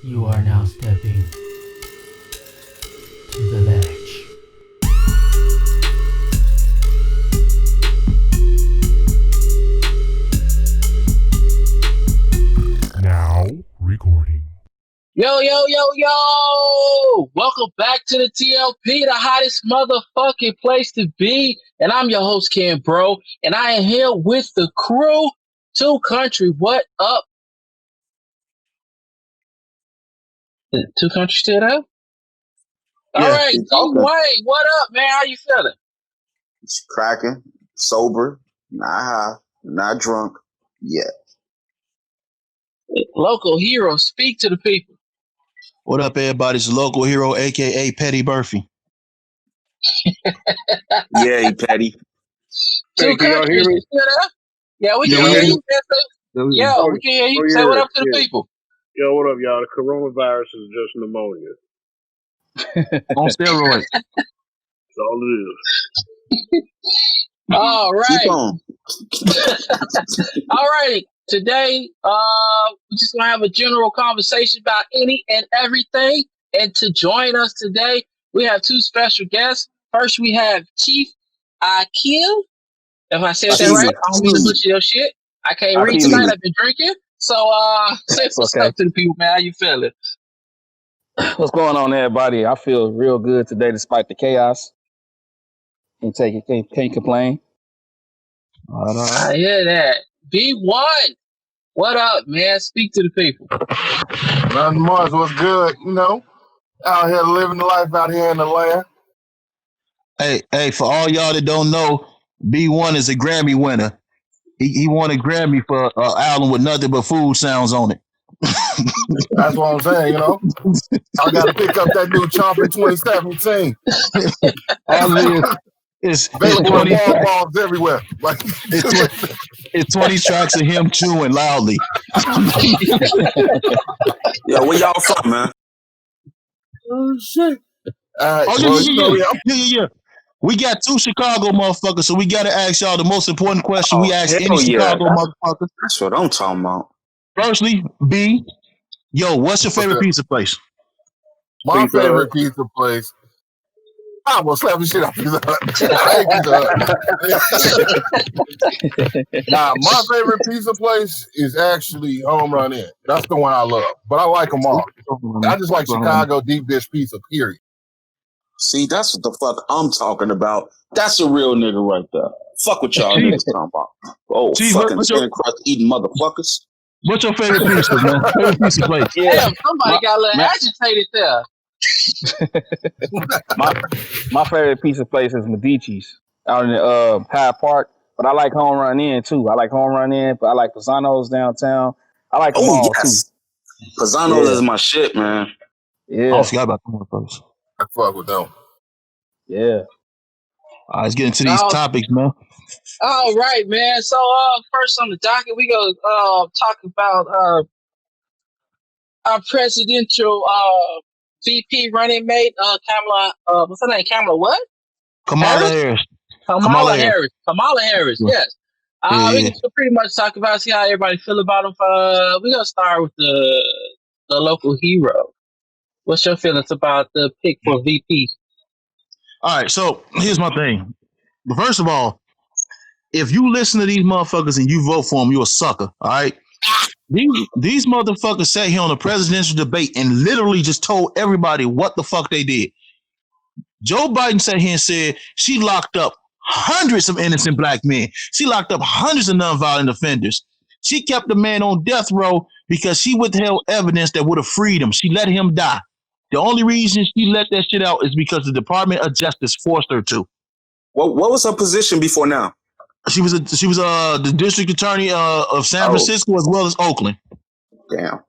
You are now stepping to the ledge. Now recording. Yo, yo, yo, yo! Welcome back to the TLP, the hottest motherfucking place to be. And I'm your host, Ken Bro. And I am here with the crew. Two Country, what up? Two Country still there? All Yeah, right, keep D talking. Wayne, what up, man? How you feeling? It's cracking, sober, not high, not drunk. Yeah. Local hero, speak to the people. What up, everybody? It's the local hero, aka Petty Murphy. Yeah, he petty. Two Hey, can y'all Country, hear is you me? still there? Yeah, we Yeah, can we hear hear you. you. Yo, Oh, we can hear you. oh Say what yeah, up to the yeah. people. Yo, what up, y'all? The coronavirus is just pneumonia. On steroids. That's all it is. All Keep right. on. All right. Today, we're just gonna have a general conversation about any and everything. And to join us today, we have two special guests. First, we have Chief Akil. If I said that right, Akili. I don't mean to butcher your shit. I can't read tonight. Akili. I've been drinking. So, say It's what's okay. up to the people, man. How you feeling? What's going on, everybody? I feel real good today, despite the chaos. Can't take it. Can't complain. All I right. hear that. B1, what up, man? Speak to the people. Nothing much. What's good? Out here living the life out here in the land. Hey, for all y'all that don't know, B1 is a Grammy winner. He won a Grammy for an album with nothing but food sounds on it. That's what I'm saying. I got to pick up that new Chomp in 2017. All it is Available in 20 tracks. Walmarts everywhere. Like, It's 20 tracks of him chewing loudly. Yo, where y'all from, man? oh shit! Oh, yeah. We got two Chicago motherfuckers, so we gotta ask y'all the most important question we Oh, ask any hell yeah. Chicago motherfucker. That's what I'm talking about. Firstly, B, yo, what's your favorite pizza place? My Pizza Hut. favorite pizza place. I will slap the shit out of Pizza Hut. I hate Pizza Hut. Nah, my favorite pizza place is actually Home Run Inn. That's the one I love. But I like them all. I just like Chicago deep dish pizza, period. See, that's what the fuck I'm talking about. That's a real nigga right there. Fuck what y'all niggas talking about. Oh, Chief, fucking what's your- thin crust eating motherfuckers. What's your favorite pizza, man? Favorite pizza place? Yeah, Damn, somebody got a little agitated there. my favorite pizza place is Medici's out in Hyde Park. But I like Home Run Inn too. I like Home Run Inn, but I like Pisano's downtown. I like them Oh, all yes. Pisano's Yeah. is my shit, man. too. I Yeah, forgot about the motherfuckers. I fuck with them. yeah. All right, let's get into these topics, man. All right, man. So, first on the docket, we go talk about our presidential VP running mate, Kamala. What's her name? Kamala what? Kamala Harris? Harris. Kamala Harris. Kamala Harris. Yeah. Yes. Yeah, We yeah. can pretty much talk about see how everybody feel about him. We're gonna start with the local hero. What's your feelings about the pick for VP? All right, so here's my thing. But first of all, if you listen to these motherfuckers and you vote for them, you a sucker. All right. These motherfuckers sat here on a presidential debate and literally just told everybody what the fuck they did. Joe Biden sat here and said she locked up hundreds of innocent black men. She locked up hundreds of nonviolent offenders. She kept the man on death row because she withheld evidence that would have freed him. She let him die. The only reason she let that shit out is because the Department of Justice forced her to. What was her position before now? She was the district attorney of San Francisco as well as Oakland. Damn.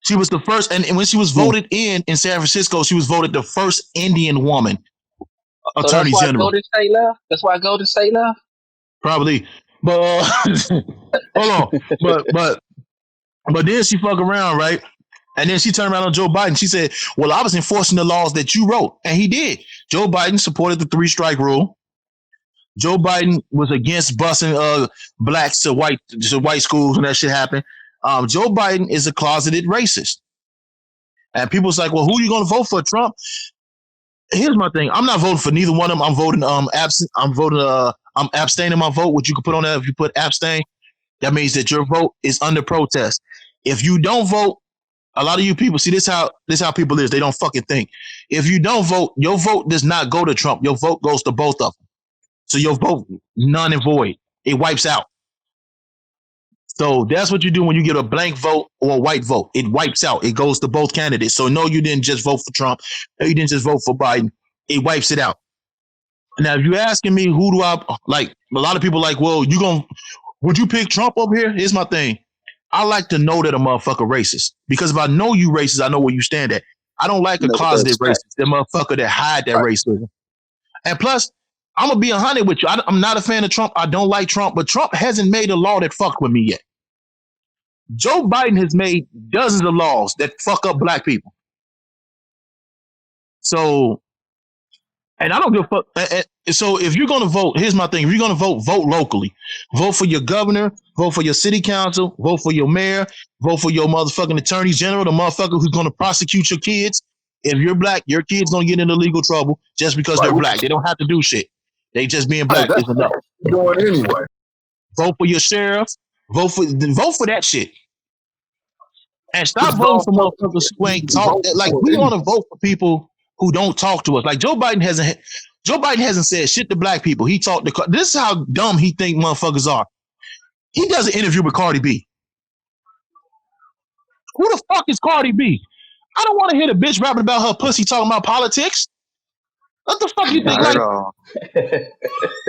She was the first, and when she was voted in San Francisco, she was voted the first Indian woman attorney that's why general. Golden State left. That's why Golden State left. Probably, but hold on, but then she fuck around, right? And then she turned around on Joe Biden. She said, "Well, I was enforcing the laws that you wrote," and he did. Joe Biden supported the 3-strike rule. Joe Biden was against busing blacks to white schools when that shit happened. Joe Biden is a closeted racist. And people's like, well, who are you going to vote for, Trump? Here's my thing. I'm not voting for neither one of them. I'm voting absent. I'm abstaining my vote. What you can put on that, if you put abstain, that means that your vote is under protest. If you don't vote, a lot of you people see this how people is. They don't fucking think. If you don't vote, your vote does not go to Trump. Your vote goes to both of them. So your vote none and void. It wipes out. So that's what you do when you get a blank vote or a white vote. It wipes out. It goes to both candidates. So no, you didn't just vote for Trump. No, you didn't just vote for Biden. It wipes it out. Now, if you're asking me who do I like, a lot of people like, well, would you pick Trump over here? Here's my thing. I like to know that a motherfucker racist. Because if I know you racist, I know where you stand at. I don't like a closeted racist. That motherfucker that hide that racism. And plus, I'm going to be 100 with you. I'm not a fan of Trump. I don't like Trump. But Trump hasn't made a law that fucked with me yet. Joe Biden has made dozens of laws that fuck up black people. So, and I don't give a fuck. So if you're going to vote, here's my thing. If you're going to vote locally. Vote for your governor, vote for your city council, vote for your mayor, vote for your motherfucking attorney general, the motherfucker who's going to prosecute your kids. If you're black, your kids going to get into legal trouble just because they're black. They don't have to do shit. They just being black is enough. Doing anyway. Vote for your sheriff. Vote for that shit. And stop voting for motherfuckers who ain't talk. Like, we want to vote for people who don't talk to us. Like, Joe Biden hasn't said shit to black people. He talked to. This is how dumb he think motherfuckers are. He does an interview with Cardi B. Who the fuck is Cardi B? I don't want to hear the bitch rapping about her pussy talking about politics. What the fuck you think?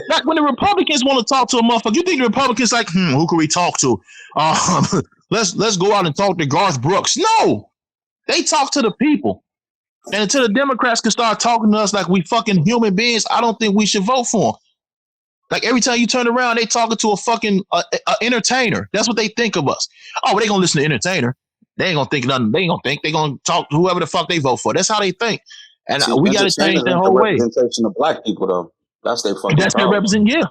Like when the Republicans want to talk to a motherfucker, you think the Republicans like, who can we talk to? Let's go out and talk to Garth Brooks. No, they talk to the people. And until the Democrats can start talking to us like we fucking human beings, I don't think we should vote for them. Like every time you turn around, they talking to a fucking entertainer. That's what they think of us. Oh, they gonna listen to entertainer. They ain't gonna think nothing. They ain't gonna think. They gonna talk to whoever the fuck they vote for. That's how they think. And we got to change that whole way. Representation of black people, though. That's their fucking. That's their representation.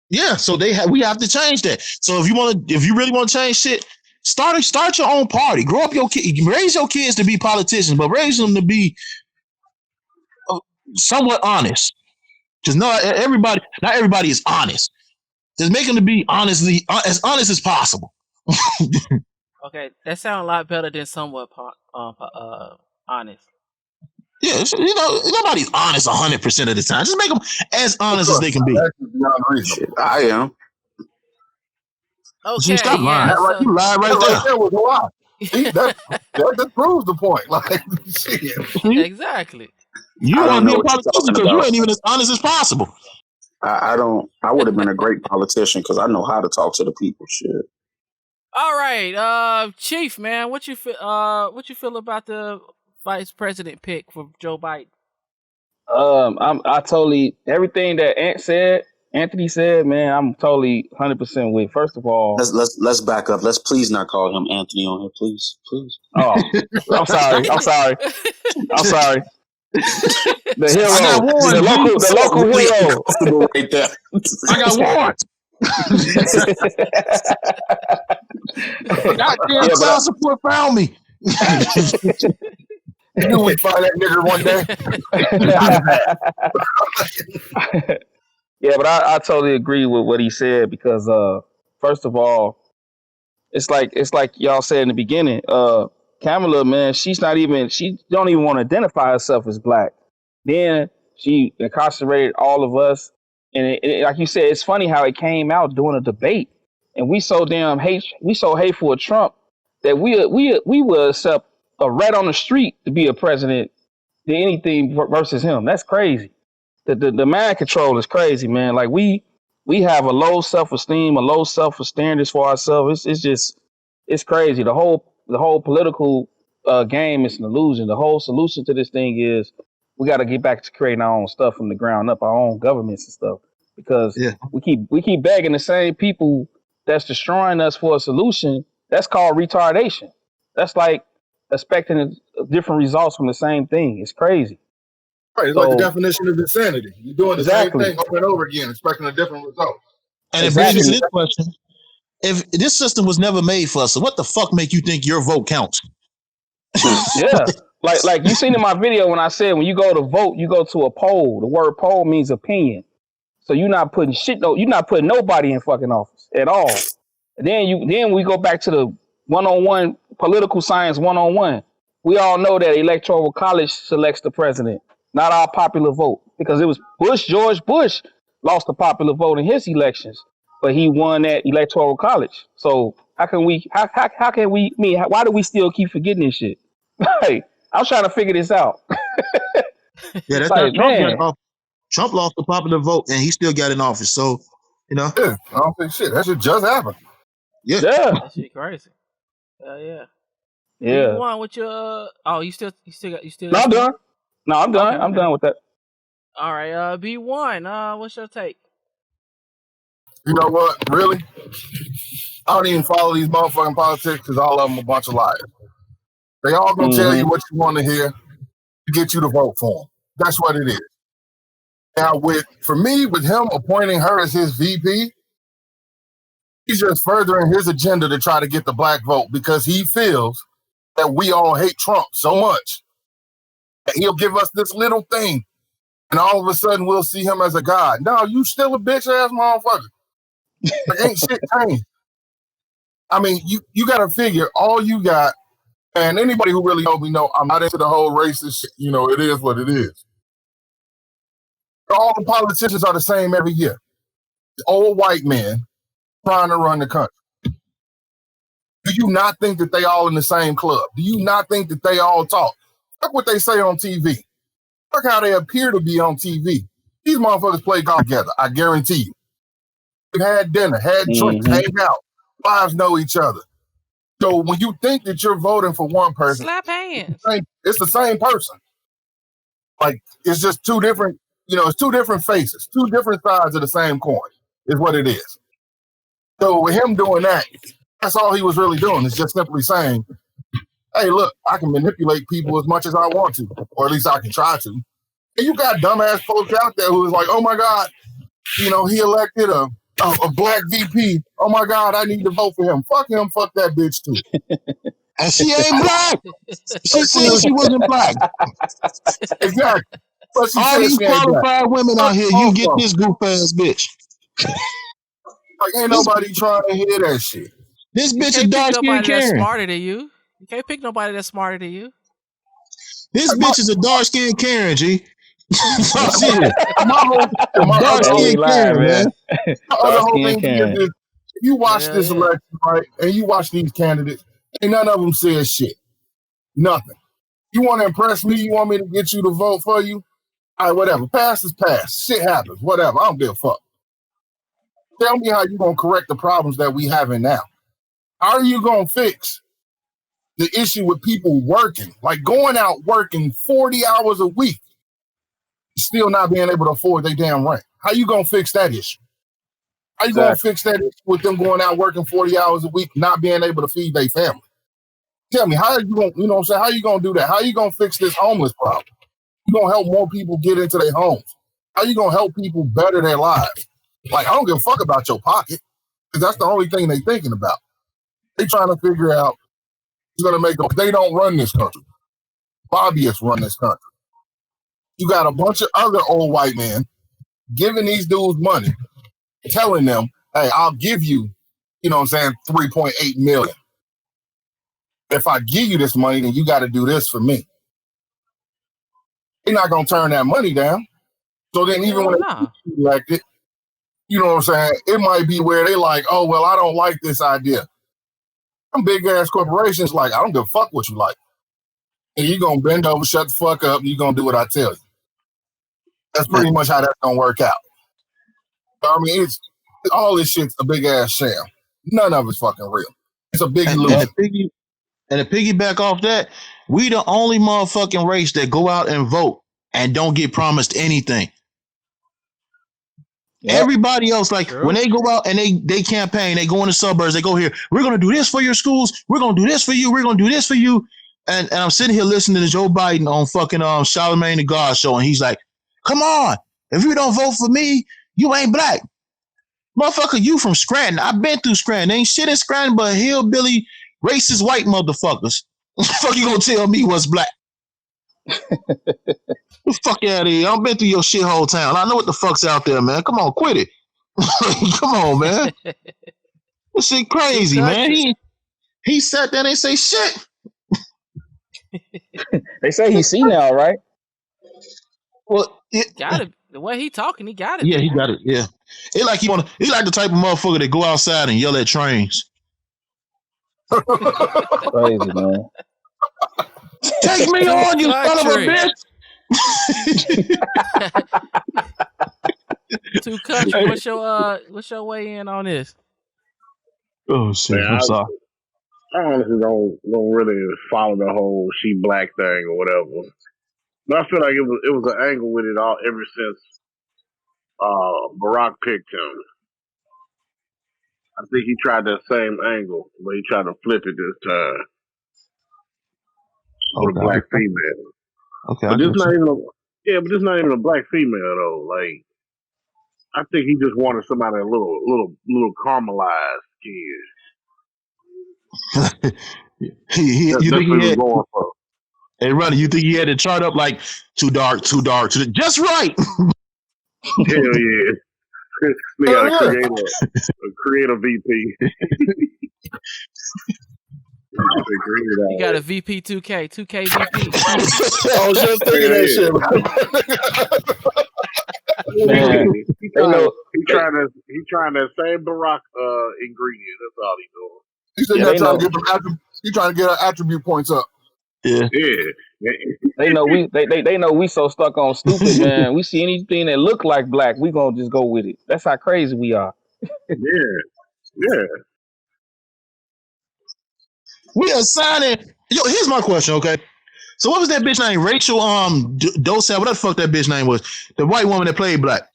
Yeah. So we have to change that. So if you really want to change shit, start your own party. Grow up your kids. Raise your kids to be politicians, but raise them to be somewhat honest. Because not everybody is honest. Just make them to be as honest as possible. Okay, that sounds a lot better than somewhat honest. Yeah, nobody's honest 100% of the time. Just make them as honest as they can be. I am. Okay, stop lying. You lied right there. That was a lie. That proves the point. Like, shit. Exactly. You want to be a politician because you ain't even as honest as possible. I would have been a great politician because I know how to talk to the people. Shit. All right, Chief, man, what you feel about the vice president pick for Joe Biden? I totally everything that Anthony said, man, I'm totally 100% with. First of all, let's back up. Let's please not call him Anthony on here, please. Oh, I'm sorry. The hero, the local hero, right there. I got warrants. Goddamn child support found me. You knew we'd find that nigger one day. Yeah, but I totally agree with what he said because first of all, it's like y'all said in the beginning, Kamala, man, she don't even want to identify herself as black. Then she incarcerated all of us. And like you said, it's funny how it came out during a debate. And we so hateful of Trump that we would accept a rat on the street to be a president than anything versus him. That's crazy. The mind control is crazy, man. Like we have a low self-esteem, a low self-standards for ourselves. It's crazy. The whole political game is an illusion. The whole solution to this thing is we got to get back to creating our own stuff from the ground up, our own governments and stuff. Because we keep begging the same people that's destroying us for a solution. That's called retardation. That's like expecting different results from the same thing. It's crazy. Right, it's like the definition of insanity. You're doing the same thing over and over again, expecting a different result. And it brings me to this question. If this system was never made for us, so what the fuck make you think your vote counts? Yeah. Like you seen in my video when I said when you go to vote, you go to a poll. The word poll means opinion. So you're not putting you're not putting nobody in fucking office at all. And then we go back to the one-on-one political science one-on-one. We all know that electoral college selects the president, not our popular vote. Because it was George Bush lost the popular vote in his elections, but he won that electoral college. So how can we why do we still keep forgetting this shit? Like, I'm trying to figure this out. Yeah, that's how Like, Trump got man, off. Trump lost the popular vote and he still got in office. So, Yeah, I don't think shit. That shit just happened. yeah. yeah. That shit crazy. Yeah. Yeah. B1, what your you still No, got I'm something? done. No, I'm done. Okay, I'm done with that. All right, B1, what's your take? You know what? Really? I don't even follow these motherfucking politics because all of them a bunch of liars. They all gonna tell you what you want to hear to get you to vote for them. That's what it is. Now, for me, with him appointing her as his VP, he's just furthering his agenda to try to get the black vote because he feels that we all hate Trump so much that he'll give us this little thing and all of a sudden we'll see him as a god. No, you still a bitch ass motherfucker. Like, ain't shit changed. I mean, you got to figure all you got, and anybody who really knows me know I'm not into the whole racist shit. You know, it is what it is. All the politicians are the same every year. Old white men trying to run the country. Do you not think that they all in the same club? Do you not think that they all talk? Look what they say on TV. Look how they appear to be on TV. These motherfuckers play golf together, I guarantee you. They've had dinner, had drinks, hang out. Wives know each other. So when you think that you're voting for one person, Slap hands. it's the same person. Like, it's just two different, it's two different faces, two different sides of the same coin is what it is. So with him doing that, that's all he was really doing, is just simply saying, hey, look, I can manipulate people as much as I want to, or at least I can try to. And you got dumbass folks out there who is like, oh my God, he elected a black VP. Oh my God, I need to vote for him. Fuck him, fuck that bitch too. And she ain't black. She said she wasn't black. Exactly. But she all said these she ain't black. qualified women out here, you get this goof ass bitch. Like, ain't nobody trying to hear that shit. This You bitch is can't pick dark skinned nobody that's Karen. smarter than you. You can't pick nobody that's smarter than you. This bitch is a dark skinned Karen, G. My whole dark skinned Karen, man. My other whole thing is if you watch this election, right, and you watch these candidates, ain't none of them said shit. Nothing. You want to impress me? You want me to get you to vote for you? All right, whatever. Past is past. Shit happens. Whatever. I don't give a fuck. Tell me how you going to correct the problems that we having now. How are you going to fix the issue with people working? Like going out working 40 hours a week, still not being able to afford their damn rent. How you going to fix that issue? How you going to fix that issue with them going out working 40 hours a week, not being able to feed their family? Tell me, how are you going to, what I'm saying? How you going to do that? How you going to fix this homeless problem? You going to help more people get into their homes? How you going to help people better their lives? Like, I don't give a fuck about your pocket, because that's the only thing they thinking about. They trying to figure out who's going to make them. They don't run this country. Lobbyists run this country. You got a bunch of other old white men giving these dudes money, telling them, hey, I'll give you, 3.8 million. If I give you this money, then you got to do this for me. They're not going to turn that money down. So then even when they get elected, you know what I'm saying, it might be where they like, oh, well, I don't like this idea. Some big-ass corporations like, I don't give a fuck what you like. And you're going to bend over, shut the fuck up, and you're going to do what I tell you. That's pretty much how that's going to work out. I mean, all this shit's a big-ass sham. None of it's fucking real. It's a big illusion. And to piggyback off that, we the only motherfucking race that go out and vote and don't get promised anything. Yep. Everybody else, like when they go out and they campaign, they go in the suburbs, they go here, we're going to do this for your schools, we're going to do this for you, we're going to do this for you. And I'm sitting here listening to Joe Biden on fucking Charlamagne the God show, and he's like, come on, if you don't vote for me, you ain't black. Motherfucker, you from Scranton. I've been through Scranton. Ain't shit in Scranton but hillbilly, racist white motherfuckers. Fuck you gonna tell me what's black? The fuck out of here. I've been through your shithole town. I know what the fuck's out there, man. Come on, quit it. Come on, man. This shit crazy, man. He sat there and they say shit. They say he's senile, right? Well, got it. The way he talking, he got it. Yeah, he got it. Yeah, he like the type of motherfucker that go outside and yell at trains. Crazy, man. Take me on, you son of a bitch. Too country. What's your way in on this? Oh shit! Man, I'm sorry. I honestly don't really follow the whole she black thing or whatever. But I feel like it was an angle with it all ever since Barack picked him. I think he tried that same angle, but he tried to flip it this time with a black female. Okay, but this not even a black female though. Like, I think he just wanted somebody a little caramelized skin. You think he had? Going for. Hey, Ronnie, you think he had it chart up like too dark, just right? Hell yeah. We got to create a VP. You got a VP 2K VP. I was just thinking that shit. Man, he trying that same Barack ingredient. That's all he doing. He's trying to get our attribute points up. Yeah. They know we so stuck on stupid, man. We see anything that look like black, we gonna just go with it. That's how crazy we are. Yeah. We assigning. Yo, here's my question. Okay, so what was that bitch name? Rachel Dosal. What the fuck that bitch name was? The white woman that played black.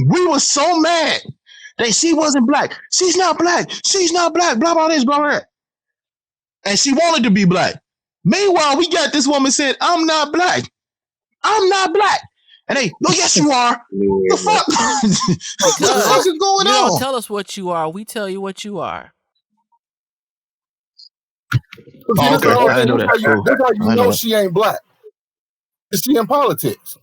We were so mad that she wasn't black. She's not black. She's not black. Blah blah this, blah blah. And she wanted to be black. Meanwhile, we got this woman saying, "I'm not black. I'm not black." And they, no, yes, you are. The fuck? What the fuck is going You on? don't tell us what you are. We tell you what you are. Oh, okay. I know that. That's how you know she ain't black. She in politics.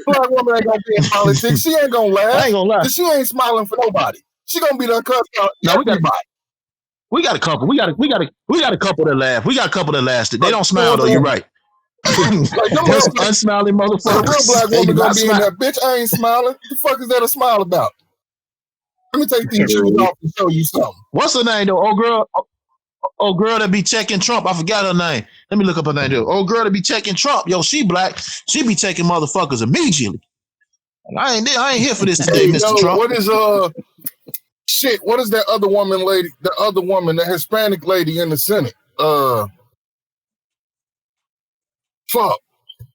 Black woman ain't gonna be in politics. She ain't gonna laugh. I ain't gonna lie. She ain't smiling for nobody. She gonna be done cussed out. No, we got a couple. We got a couple that laugh. We got a couple that lasted. They don't smile though. You're right. There's some unsmiling motherfuckers. A real black woman gonna be in there. Bitch, I ain't smiling. What the fuck is that a smile about? Let me take these shoes off and show you something. What's her name though? Old girl that be checking Trump. I forgot her name. Let me look up her name though. Old girl that be checking Trump. Yo, she black. She be taking motherfuckers immediately. I ain't here for this today, Mr. Trump. What is shit? What is that other woman lady? The other woman, the Hispanic lady in the Senate. Fuck.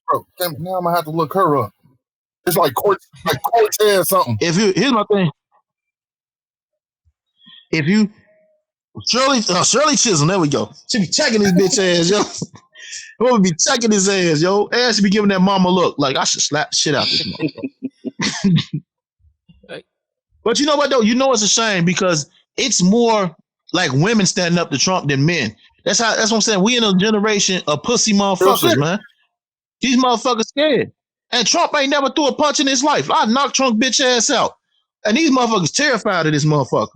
Bro, damn, now I'm gonna have to look her up. It's like Cortez something. Here's my thing. If you Shirley Chisholm, there we go. She be checking his bitch ass, yo. I'm gonna be checking his ass, yo. And she be giving that mama look like I should slap the shit out this motherfucker. But you know what though? You know it's a shame because it's more like women standing up to Trump than men. That's what I'm saying. We in a generation of pussy motherfuckers, man. These motherfuckers scared. And Trump ain't never threw a punch in his life. I knocked Trump bitch ass out. And these motherfuckers terrified of this motherfucker.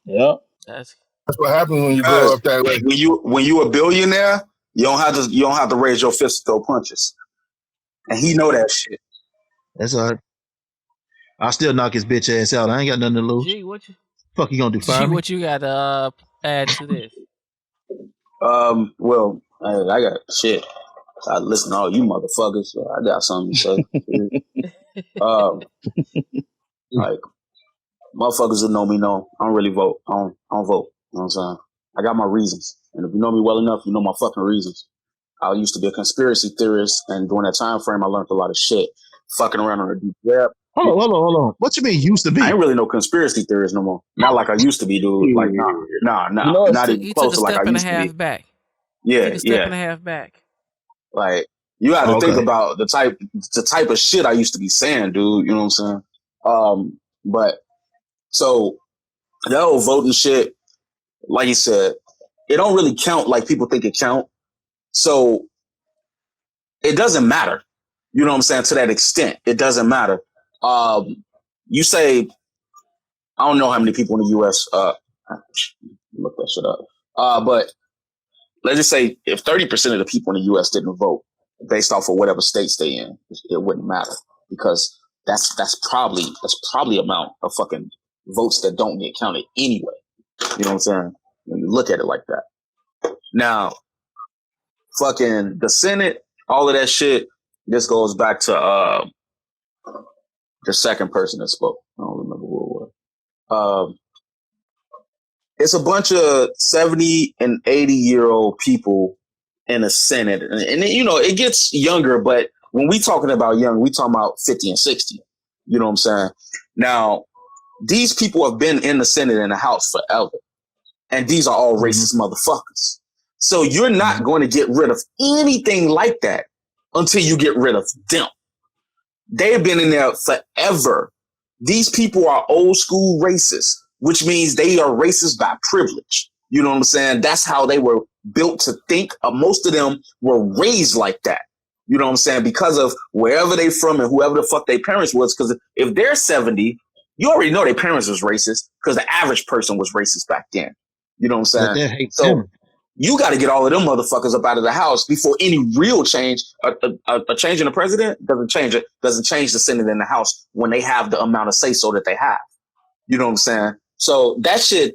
Yeah. That's what happens when you grow up that way. When you a billionaire, you don't have to raise your fist to throw punches. And he know that shit. That's all right. I'll still knock his bitch ass out. I ain't got nothing to lose. Gee, what you gonna do? Fire me? What you got to add to this? Well, I got shit. I listen to all you motherfuckers. So I got something to say. Like motherfuckers that know me know I don't really vote. I don't vote. You know what I'm saying? I got my reasons, and if you know me well enough, you know my fucking reasons. I used to be a conspiracy theorist, and during that time frame, I learned a lot of shit. Fucking around on a deep web. Hold on. What you mean used to be? I ain't really no conspiracy theorist no more. Not like I used to be, dude. Like nah. Not even close to like I used to be. Back. Yeah, took a step and a half back. Like you got to think about the type of shit I used to be saying, dude. You know what I'm saying? But so that whole voting shit, like you said, it don't really count like people think it count. So it doesn't matter. You know what I'm saying? To that extent, it doesn't matter. You say, I don't know how many people in the U.S. Look that shit up. But let's just say if 30% of the people in the U.S. didn't vote based off of whatever states they in, it wouldn't matter because that's probably amount of fucking votes that don't get counted anyway. You know what I'm saying? When you look at it like that. Now, fucking the Senate, all of that shit. This goes back to the second person that spoke. I don't remember who it was. It's a bunch of 70 and 80-year-old people in the Senate. And it gets younger, but when we talking about young, we talking about 50 and 60. You know what I'm saying? Now, these people have been in the Senate and the House forever. And these are all racist motherfuckers. So you're not going to get rid of anything like that until you get rid of them. They've been in there forever. These people are old school racists, which means they are racist by privilege. You know what I'm saying? That's how they were built to think. Most of them were raised like that. You know what I'm saying? Because of wherever they from and whoever the fuck their parents was. Because if they're 70, you already know their parents was racist because the average person was racist back then. You know what I'm saying? So you got to get all of them motherfuckers up out of the house before any real change. A change in the president doesn't change it. Doesn't change the Senate and the House when they have the amount of say so that they have. You know what I'm saying? So that should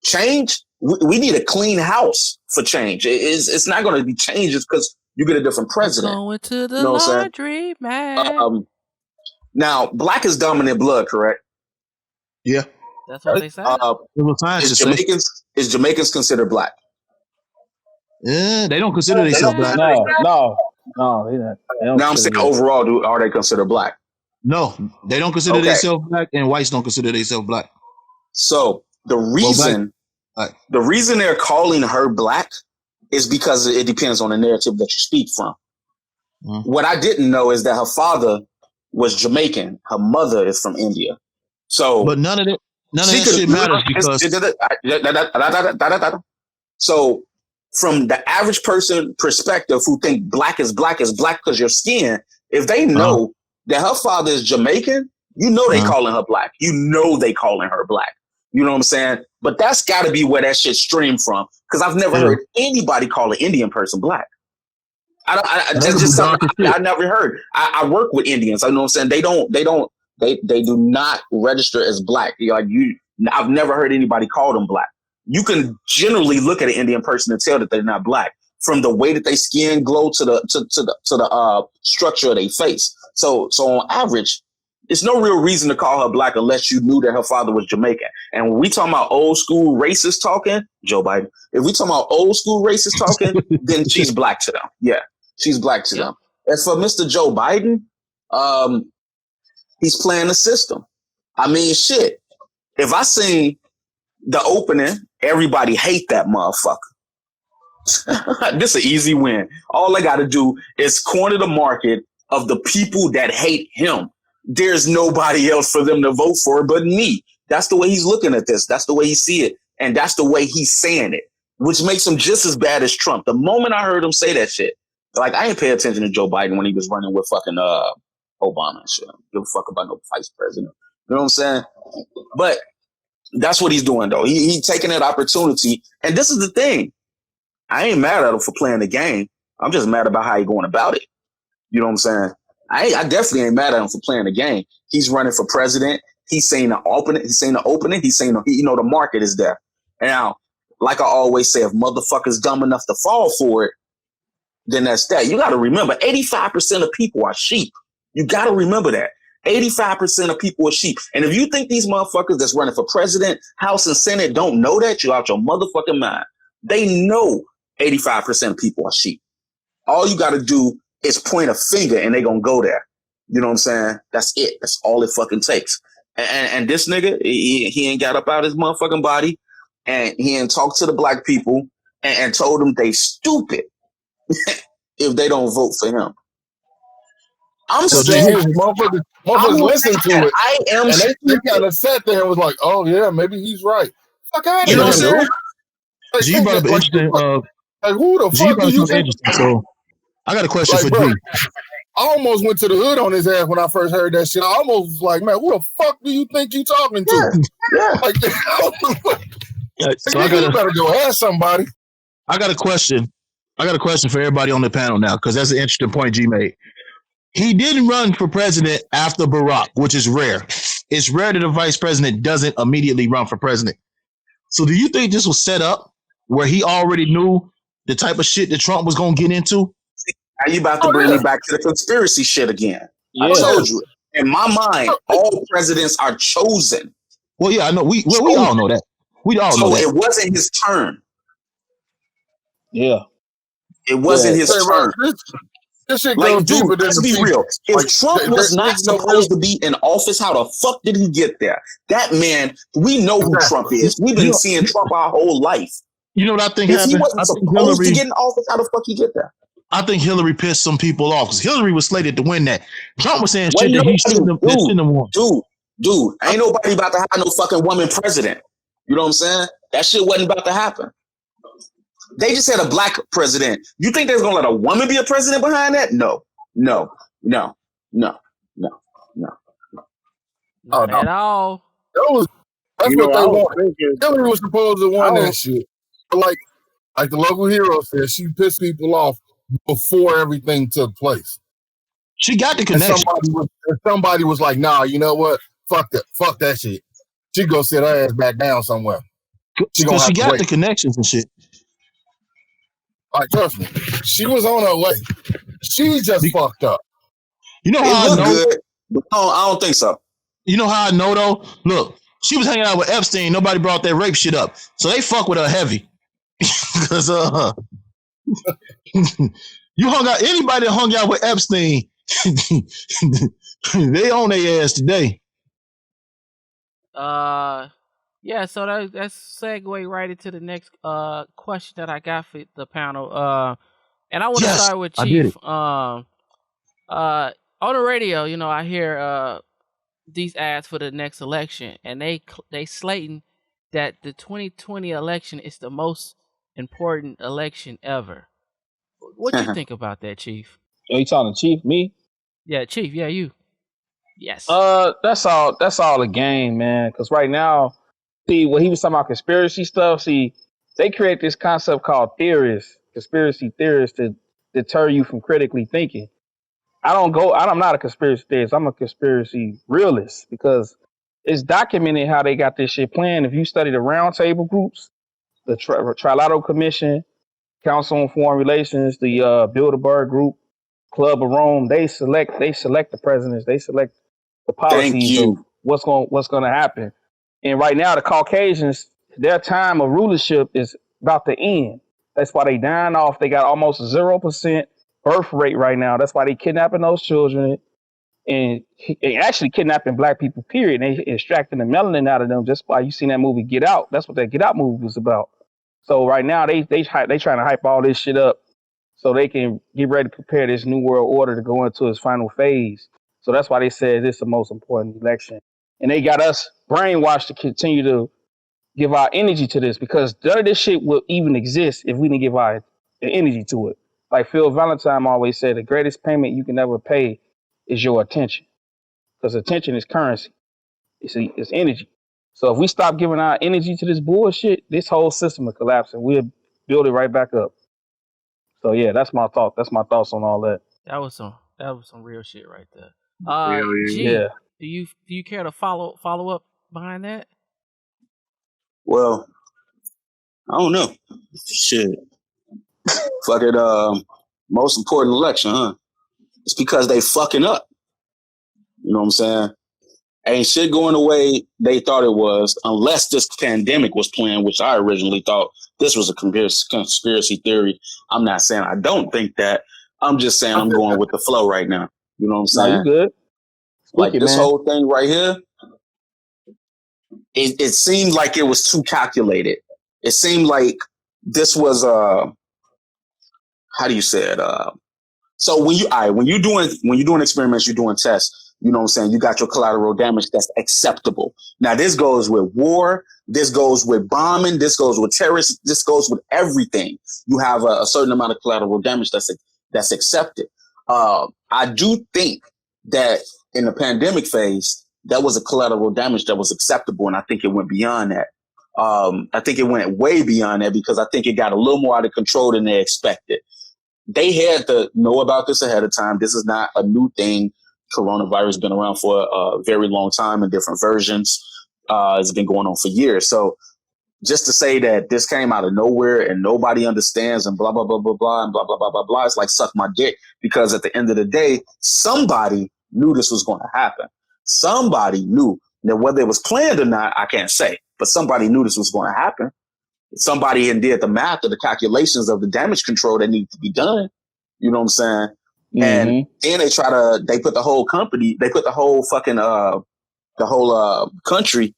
change. We need a clean house for change. It's not going to be changed just because you get a different president. Going to the laundry, man. Now, black is dominant blood, correct? Yeah. That's what they say. Is Jamaicans considered black? Yeah, they don't consider themselves black. No, they don't. Now I'm saying overall, are they considered black? No, they don't consider themselves black, and whites don't consider themselves black. So the reason they're calling her black is because it depends on the narrative that you speak from. What I didn't know is that her father was Jamaican, her mother is from India. So, but none of that shit matters because. So, from the average person perspective, who think black is because your skin, if they know that her father is Jamaican, you know they calling her black. You know they calling her black. You know what I'm saying? But that's got to be where that shit streamed from. Because I've never heard anybody call an Indian person black. That's just something I never heard. I work with Indians. I know what I'm saying. They do not register as black. I've never heard anybody call them black. You can generally look at an Indian person and tell that they're not black from the way that their skin glow to the structure of their face. So on average, it's no real reason to call her black unless you knew that her father was Jamaican. And when we talking about old school racist talking, Joe Biden, if we talking about old school racist talking, then she's black to them. Yeah, she's black to them. As for Mr. Joe Biden, he's playing the system. I mean, shit. If I seen the opening, everybody hate that motherfucker. This is an easy win. All I got to do is corner the market of the people that hate him. There's nobody else for them to vote for but me. That's the way he's looking at this. That's the way he see it. And that's the way he's saying it, which makes him just as bad as Trump. The moment I heard him say that shit, like I ain't pay attention to Joe Biden when he was running with fucking Obama and shit. I don't give a fuck about no vice president. You know what I'm saying? But that's what he's doing, though. He's taking that opportunity. And this is the thing. I ain't mad at him for playing the game. I'm just mad about how he's going about it. You know what I'm saying? I definitely ain't mad at him for playing the game. He's running for president. He's saying the opening. He's saying the market is there. Now, like I always say, if motherfuckers dumb enough to fall for it, then that's that. You got to remember, 85% of people are sheep. You got to remember that. 85% of people are sheep. And if you think these motherfuckers that's running for president, House, and Senate don't know that, you're out your motherfucking mind. They know 85% of people are sheep. All you got to do is point a finger and they going to go there. You know what I'm saying? That's it. That's all it fucking takes. And this nigga, he ain't got up out his motherfucking body and he ain't talked to the black people and told them they stupid if they don't vote for him. I'm saying, motherfuckers listen to it. I am. And they kind of sat there and was like, "Oh yeah, maybe he's right." Fuck out of here, you know what I'm saying? Like, G brought up an like, interesting. like, who the G fuck brought do up you something think? interesting. So I got a question Like, for bro, G. I almost went to the hood on his ass when I first heard that shit. I almost was like, man, who the fuck do you think you talking to? Yeah. Like, So nigga, you better go ask somebody. I got a question. I got a question for everybody on the panel now, because that's an interesting point G made. He didn't run for president after Barack, which is rare. It's rare that a vice president doesn't immediately run for president. So do you think this was set up where he already knew the type of shit that Trump was going to get into? Now you about to bring me back to the conspiracy shit again. Yeah. I told you. In my mind, all presidents are chosen. Well, yeah, I know. We all know that. We all know So that. it wasn't his turn. Yeah. It wasn't his turn. This shit Like, goes dude, deeper than let's the be people. real. If Like, Trump was not supposed to be in office, how the fuck did he get there? That man, we know who Trump is. We've been seeing Trump our whole life. You know what I think If happened? he wasn't supposed to get in office, how the fuck he get there? I think Hillary pissed some people off because Hillary was slated to win that. Trump was saying Wasn't shit that he nobody- shouldn't have won. Dude, ain't nobody about to have no fucking woman president. You know what I'm saying? That shit wasn't about to happen. They just had a black president. You think they're gonna let a woman be a president behind that? No. Not at all. That's You know, what they I was wanted. thinking, Hillary was supposed to win that shit. But like the local hero said, she pissed people off before everything took place. She got the And connection. somebody was like, nah, you know what? Fuck that shit. She go sit her ass back down somewhere. She got the connections and shit. Like, trust me, she was on her way. She just fucked up. You know It how I looked know? good, but no, I don't think so. You know how I know though? Look, she was hanging out with Epstein. Nobody brought that rape shit up, so they fuck with her heavy. Because you hung out. Anybody that hung out with Epstein, they own their ass today. Yeah, so that's segue right into the next question that I got for the panel. And I want to start with Chief. On the radio, you know, I hear these ads for the next election, and they slating that the 2020 election is the most important election ever. What do you think about that, Chief? Are you talking to Chief? Me? Yeah, Chief. Yeah, you. Yes. That's all a game, man. Because right now, see, when he was talking about conspiracy stuff, see, they create this concept called conspiracy theorists, to deter you from critically thinking. I'm not a conspiracy theorist. I'm a conspiracy realist, because it's documented how they got this shit planned. If you study the roundtable groups, the Trilateral Commission, Council on Foreign Relations, the Bilderberg Group, Club of Rome, they select the presidents, they select the policies of what's going to happen. And right now, the Caucasians, their time of rulership is about to end. That's why they dying off. They got almost 0% birth rate right now. That's why they kidnapping those children and actually kidnapping black people, period. They extracting the melanin out of them. Just why you seen that movie Get Out. That's what that Get Out movie was about. So right now they trying to hype all this shit up so they can get ready to prepare this new world order to go into its final phase. So that's why they said it's the most important election. And they got us brainwashed to continue to give our energy to this, because none of this shit will even exist if we didn't give our energy to it. Like Phil Valentine always said, the greatest payment you can ever pay is your attention. Because attention is currency. It's energy. So if we stop giving our energy to this bullshit, this whole system will collapse and we'll build it right back up. So yeah, that's my thought. That's my thoughts on all that. That was some real shit right there. G, yeah. Do you care to follow up behind that? Well, I don't know. Shit. Fuck it. Most important election, huh? It's because they fucking up. You know what I'm saying? Ain't shit going the way they thought it was, unless this pandemic was planned, which I originally thought this was a conspiracy theory. I'm not saying I don't think that. I'm just saying I'm going with the flow right now. You know what I'm saying? No, you good. Like this whole thing right here, it seemed like it was too calculated. It seemed like this was how do you say it? So when you're doing experiments, you're doing tests. You know what I'm saying? You got your collateral damage that's acceptable. Now, this goes with war. This goes with bombing. This goes with terrorists. This goes with everything. You have a certain amount of collateral damage that's accepted. I do think that in the pandemic phase, that was a collateral damage that was acceptable, and I think it went beyond that. I think it went way beyond that because I think it got a little more out of control than they expected. They had to know about this ahead of time. This is not a new thing. Coronavirus has been around for a very long time in different versions. It's been going on for years. So just to say that this came out of nowhere and nobody understands and blah, blah, blah, blah, blah, and blah, blah, blah, blah, blah, it's like suck my dick, because at the end of the day, somebody knew this was going to happen. Somebody knew. Now, whether it was planned or not, I can't say, but somebody knew this was going to happen. Somebody did the math or the calculations of the damage control that needed to be done. You know what I'm saying? Mm-hmm. And then they put the whole company, they put the whole fucking, country,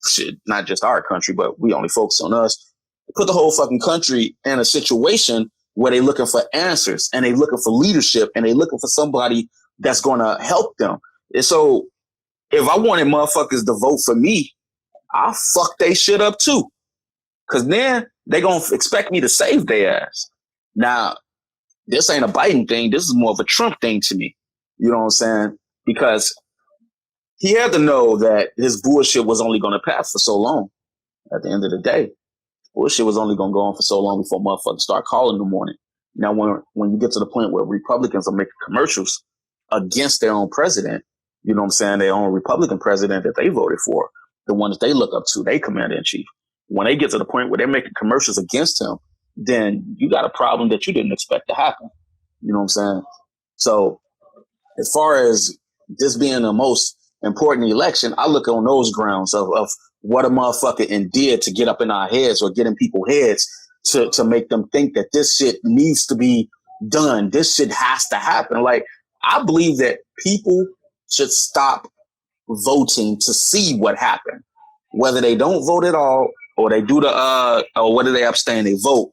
shit, not just our country, but we only focus on us, put the whole fucking country in a situation where they're looking for answers and they're looking for leadership and they're looking for somebody that's going to help them. And so if I wanted motherfuckers to vote for me, I'll fuck they shit up too. Because then they're going to expect me to save their ass. Now, this ain't a Biden thing. This is more of a Trump thing to me. You know what I'm saying? Because he had to know that his bullshit was only going to pass for so long. At the end of the day, bullshit was only going to go on for so long before motherfuckers start calling in the morning. Now, when you get to the point where Republicans are making commercials against their own president, you know what I'm saying, their own Republican president that they voted for, the one that they look up to, they commander-in-chief. When they get to the point where they're making commercials against him, then you got a problem that you didn't expect to happen. You know what I'm saying? So as far as this being the most important election, I look on those grounds of what a motherfucker did to get up in our heads or get in people's heads to make them think that this shit needs to be done. This shit has to happen. Like, I believe that people should stop voting to see what happened. Whether they don't vote at all or they do or whether they abstain, they vote.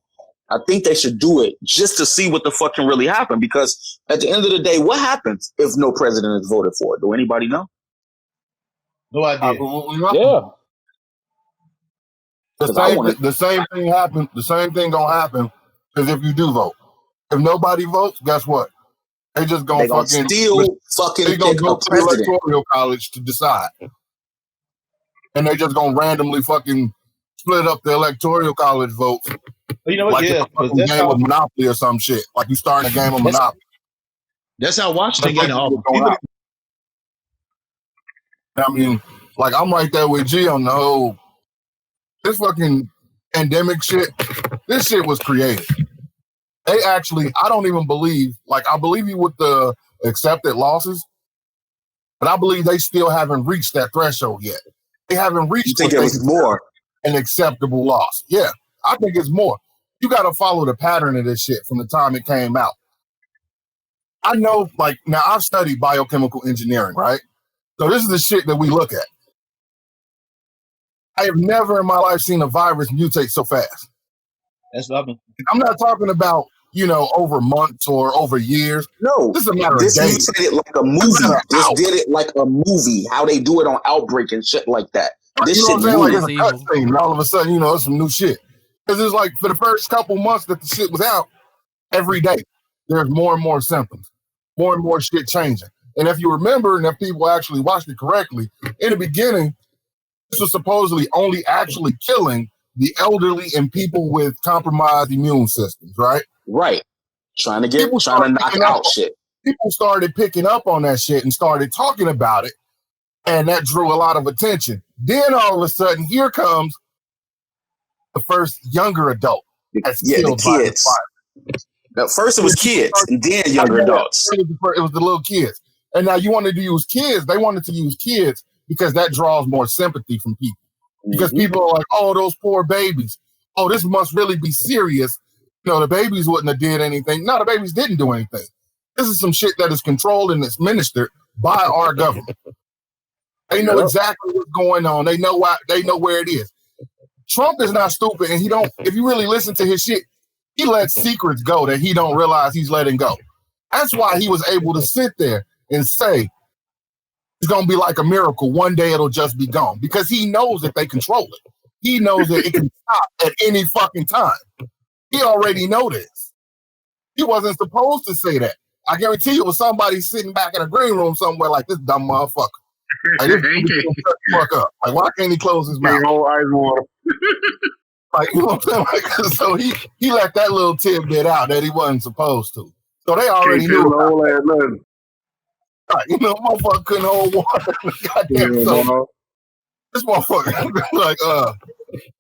I think they should do it just to see what the fuck can really happen. Because at the end of the day, what happens if no president is voted for? Do anybody know? No idea. Yeah. The same thing happened. The same thing gonna happen is if you do vote. If nobody votes, guess what? They just gonna fucking they gonna go to the electoral college to decide, and they just gonna randomly fucking split up the electoral college votes. You know what? Like yeah, a game of Monopoly or some shit. Like you starting a game of Monopoly. That's how Washington got involved. I mean, like I'm right there with G on the whole. This fucking pandemic shit. This shit was created. They actually, I don't even believe. Like I believe you with the accepted losses, but I believe they still haven't reached that threshold yet. They haven't reached. You think it was more an acceptable loss? Yeah, I think it's more. You got to follow the pattern of this shit from the time it came out. I know, like, now I've studied biochemical engineering, right? So this is the shit that we look at. I have never in my life seen a virus mutate so fast. That's what I'm not talking about, over months or over years. No, this is a matter of days. This mutated like a movie. This did it like a movie. How they do it on Outbreak and shit like that. This you know shit what I'm saying? Like it's a cutscene, and all of a sudden, it's some new shit. Because it's like for the first couple months that the shit was out, every day there's more and more symptoms, more and more shit changing. And if you remember, and if people actually watched it correctly, in the beginning, this was supposedly only actually killing the elderly and people with compromised immune systems, right? Right. Trying to knock out shit. People started picking up on that shit and started talking about it, and that drew a lot of attention. Then all of a sudden, here comes the first younger adult. The kids. Now, first it was kids, and then younger adults. It was the little kids. And now you wanted to use kids. They wanted to use kids because that draws more sympathy from people. Because people are like, oh, those poor babies. Oh, this must really be serious. The babies wouldn't have did anything. No, the babies didn't do anything. This is some shit that is controlled and administered by our government. They know exactly what's going on. They know why. They know where it is. Trump is not stupid, and he don't. If you really listen to his shit, he lets secrets go that he don't realize he's letting go. That's why he was able to sit there and say, it's going to be like a miracle. One day it'll just be gone because he knows that they control it. He knows that it can stop at any fucking time. He already know this. He wasn't supposed to say that. I guarantee you it was somebody sitting back in a green room somewhere like this dumb motherfucker. Like, this shut the fuck up. Like, why can't he close his mouth? Whole ice water. Like, you know what I'm saying? Like, so he let that little tidbit out that he wasn't supposed to. So they already knew about that. Right, you know, motherfucker couldn't hold water. Goddamn, so this motherfucker, like,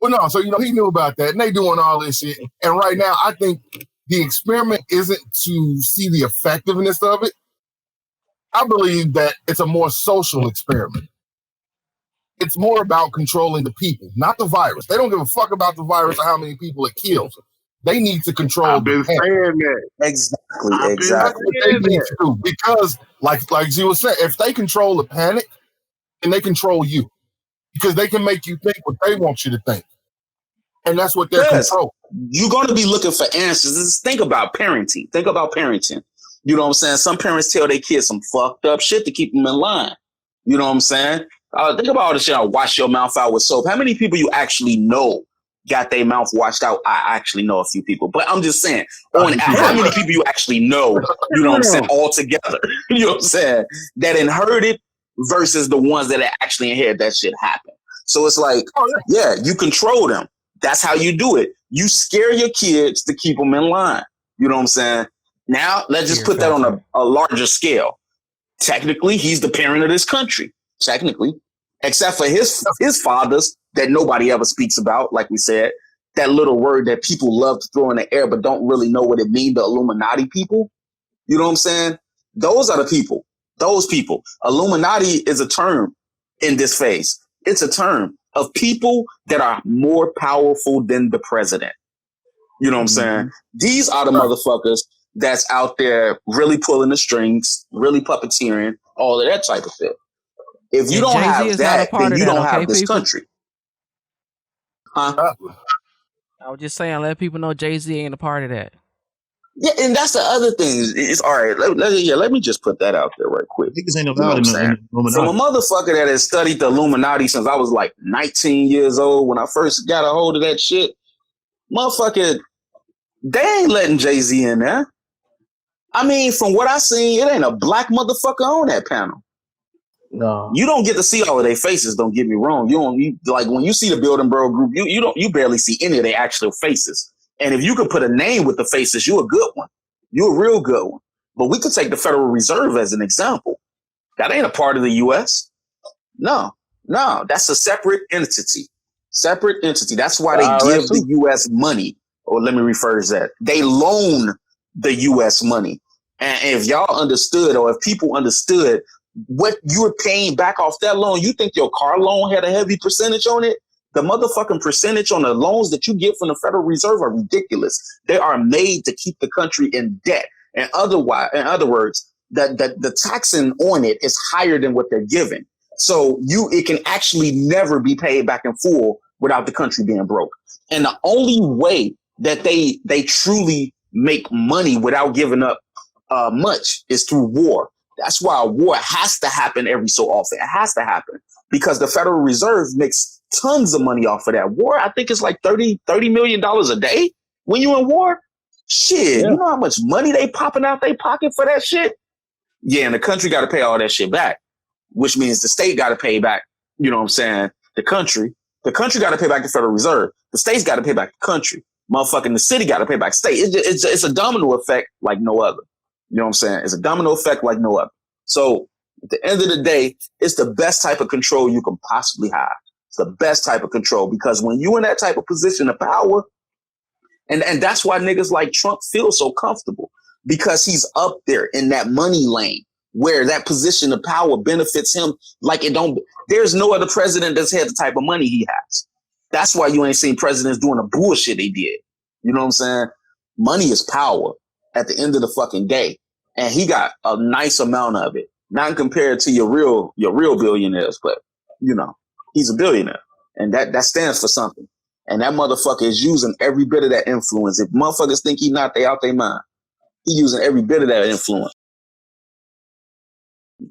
well, no, so, you know, he knew about that, and they doing all this shit. And right now, I think the experiment isn't to see the effectiveness of it. I believe that it's a more social experiment. It's more about controlling the people, not the virus. They don't give a fuck about the virus or how many people it kills. They need to control I've been saying that. Exactly. That's what they need to do. Because, like you were saying, if they control the panic, then they control you. Because they can make you think what they want you to think. And that's what they're controlling. You're going to be looking for answers. Just think about parenting. You know what I'm saying? Some parents tell their kids some fucked up shit to keep them in line. You know what I'm saying? Think about all the shit. Wash your mouth out with soap. How many people you actually know got their mouth washed out? I actually know a few people. But I'm just saying, how many people you actually know, you know what I'm saying, all together, you know what I'm saying, that inherited versus the ones that actually inherit that shit happen. So it's like, yeah, you control them. That's how you do it. You scare your kids to keep them in line. You know what I'm saying? Now, let's just put that on a larger scale. Technically, he's the parent of this country. Technically. Except for his fathers that nobody ever speaks about, like we said. That little word that people love to throw in the air but don't really know what it means, the Illuminati people. You know what I'm saying? Those are the people. Those people. Illuminati is a term in this phase. It's a term of people that are more powerful than the president. You know what I'm saying? These are the motherfuckers that's out there really pulling the strings, really puppeteering, all of that type of shit. If you don't have that, then you don't have this country. Huh? I was just saying, let people know Jay-Z ain't a part of that. Yeah, and that's the other thing. It's all right. Let me just put that out there right quick. Niggas ain't From a motherfucker that has studied the Illuminati since I was like 19 years old when I first got a hold of that shit, motherfucker, they ain't letting Jay-Z in there. I mean, from what I seen, it ain't a black motherfucker on that panel. No, you don't get to see all of their faces. Don't get me wrong. You like when you see the Bilderberg group, you barely see any of their actual faces. And if you could put a name with the faces, you're a good one. You're a real good one. But we could take the Federal Reserve as an example. That ain't a part of the U.S. No, that's a separate entity. That's why they give the U.S. money. Or let me rephrase that. They loan the U.S. money. And if y'all understood, or if people understood what you were paying back off that loan, you think your car loan had a heavy percentage on it? The motherfucking percentage on the loans that you get from the Federal Reserve are ridiculous. They are made to keep the country in debt. And in other words, the taxing on it is higher than what they're giving. So it can actually never be paid back in full without the country being broke. And the only way that they truly make money without giving up much is through war. That's why a war has to happen every so often. It has to happen because the Federal Reserve makes tons of money off of that war. I think it's like $30 million a day when you're in war. Shit, You know how much money they popping out their pocket for that shit? Yeah, and the country got to pay all that shit back, which means the state got to pay back, you know what I'm saying, the country. The country got to pay back the Federal Reserve. The state's got to pay back the country. Motherfucking the city got to pay back state. It's a domino effect like no other. You know what I'm saying? It's a domino effect like no other. So at the end of the day, it's the best type of control you can possibly have. It's the best type of control because when you're in that type of position of power, and that's why niggas like Trump feel so comfortable because he's up there in that money lane where that position of power benefits him like it don't. There's no other president that's had the type of money he has. That's why you ain't seen presidents doing the bullshit they did. You know what I'm saying? Money is power at the end of the fucking day. And he got a nice amount of it. Not compared to your real billionaires, but you know, he's a billionaire. And that stands for something. And that motherfucker is using every bit of that influence. If motherfuckers think he not, they out their mind. He using every bit of that influence.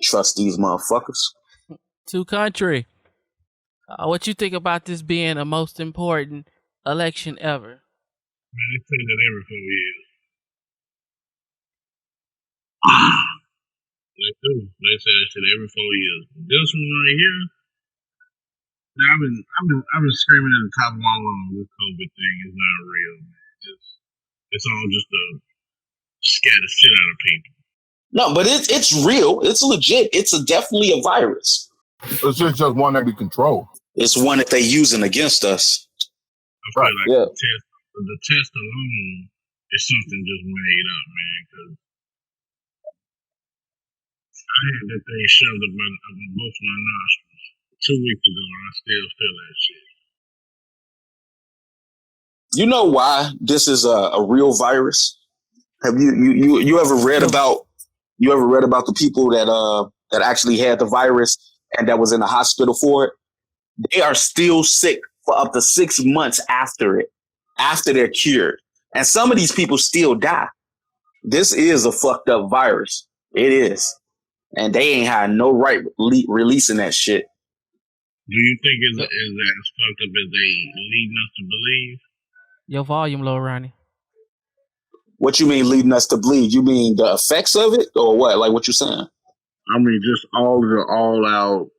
Trust these motherfuckers. to country. What you think about this being the most important election ever? Man, they say that every 4 years. They do. They say that shit every 4 years. This one right here. Now, I've been screaming at the top of my lungs. This COVID thing is not real, man. It's all just to scare the shit out of people. No, but it's real. It's legit. It's definitely a virus. It's just one that we control. It's one that they using against us. I feel like the test alone is something just made up, man. Because I had that thing shoved up both my nostrils 2 weeks ago, and I still feel that shit. You know why this is a real virus? Have you ever read about the people that actually had the virus and that was in the hospital for it? They are still sick for up to 6 months after they're cured. And some of these people still die. This is a fucked up virus. It is. And they ain't had no right releasing that shit. Do you think it's as fucked up as they leading us to believe? Your volume low, Ronnie. What you mean leading us to believe? You mean the effects of it or what? Like what you saying? I mean, just all the all-out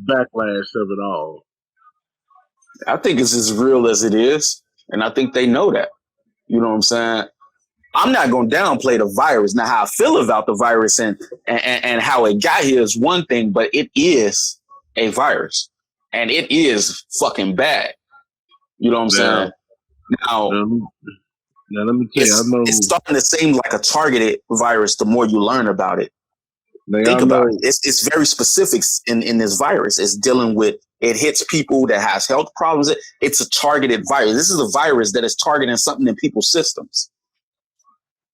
backlash of it all. I think it's as real as it is. And I think they know that. You know what I'm saying? I'm not going to downplay the virus. Now, how I feel about the virus and how it got here is one thing, but it is a virus. And it is fucking bad. You know what I'm saying? Now, let me tell you, I know it's starting to seem like a targeted virus the more you learn about it. Think about it. It's very specific in this virus. It's dealing with, it hits people that has health problems. It's a targeted virus. This is a virus that is targeting something in people's systems.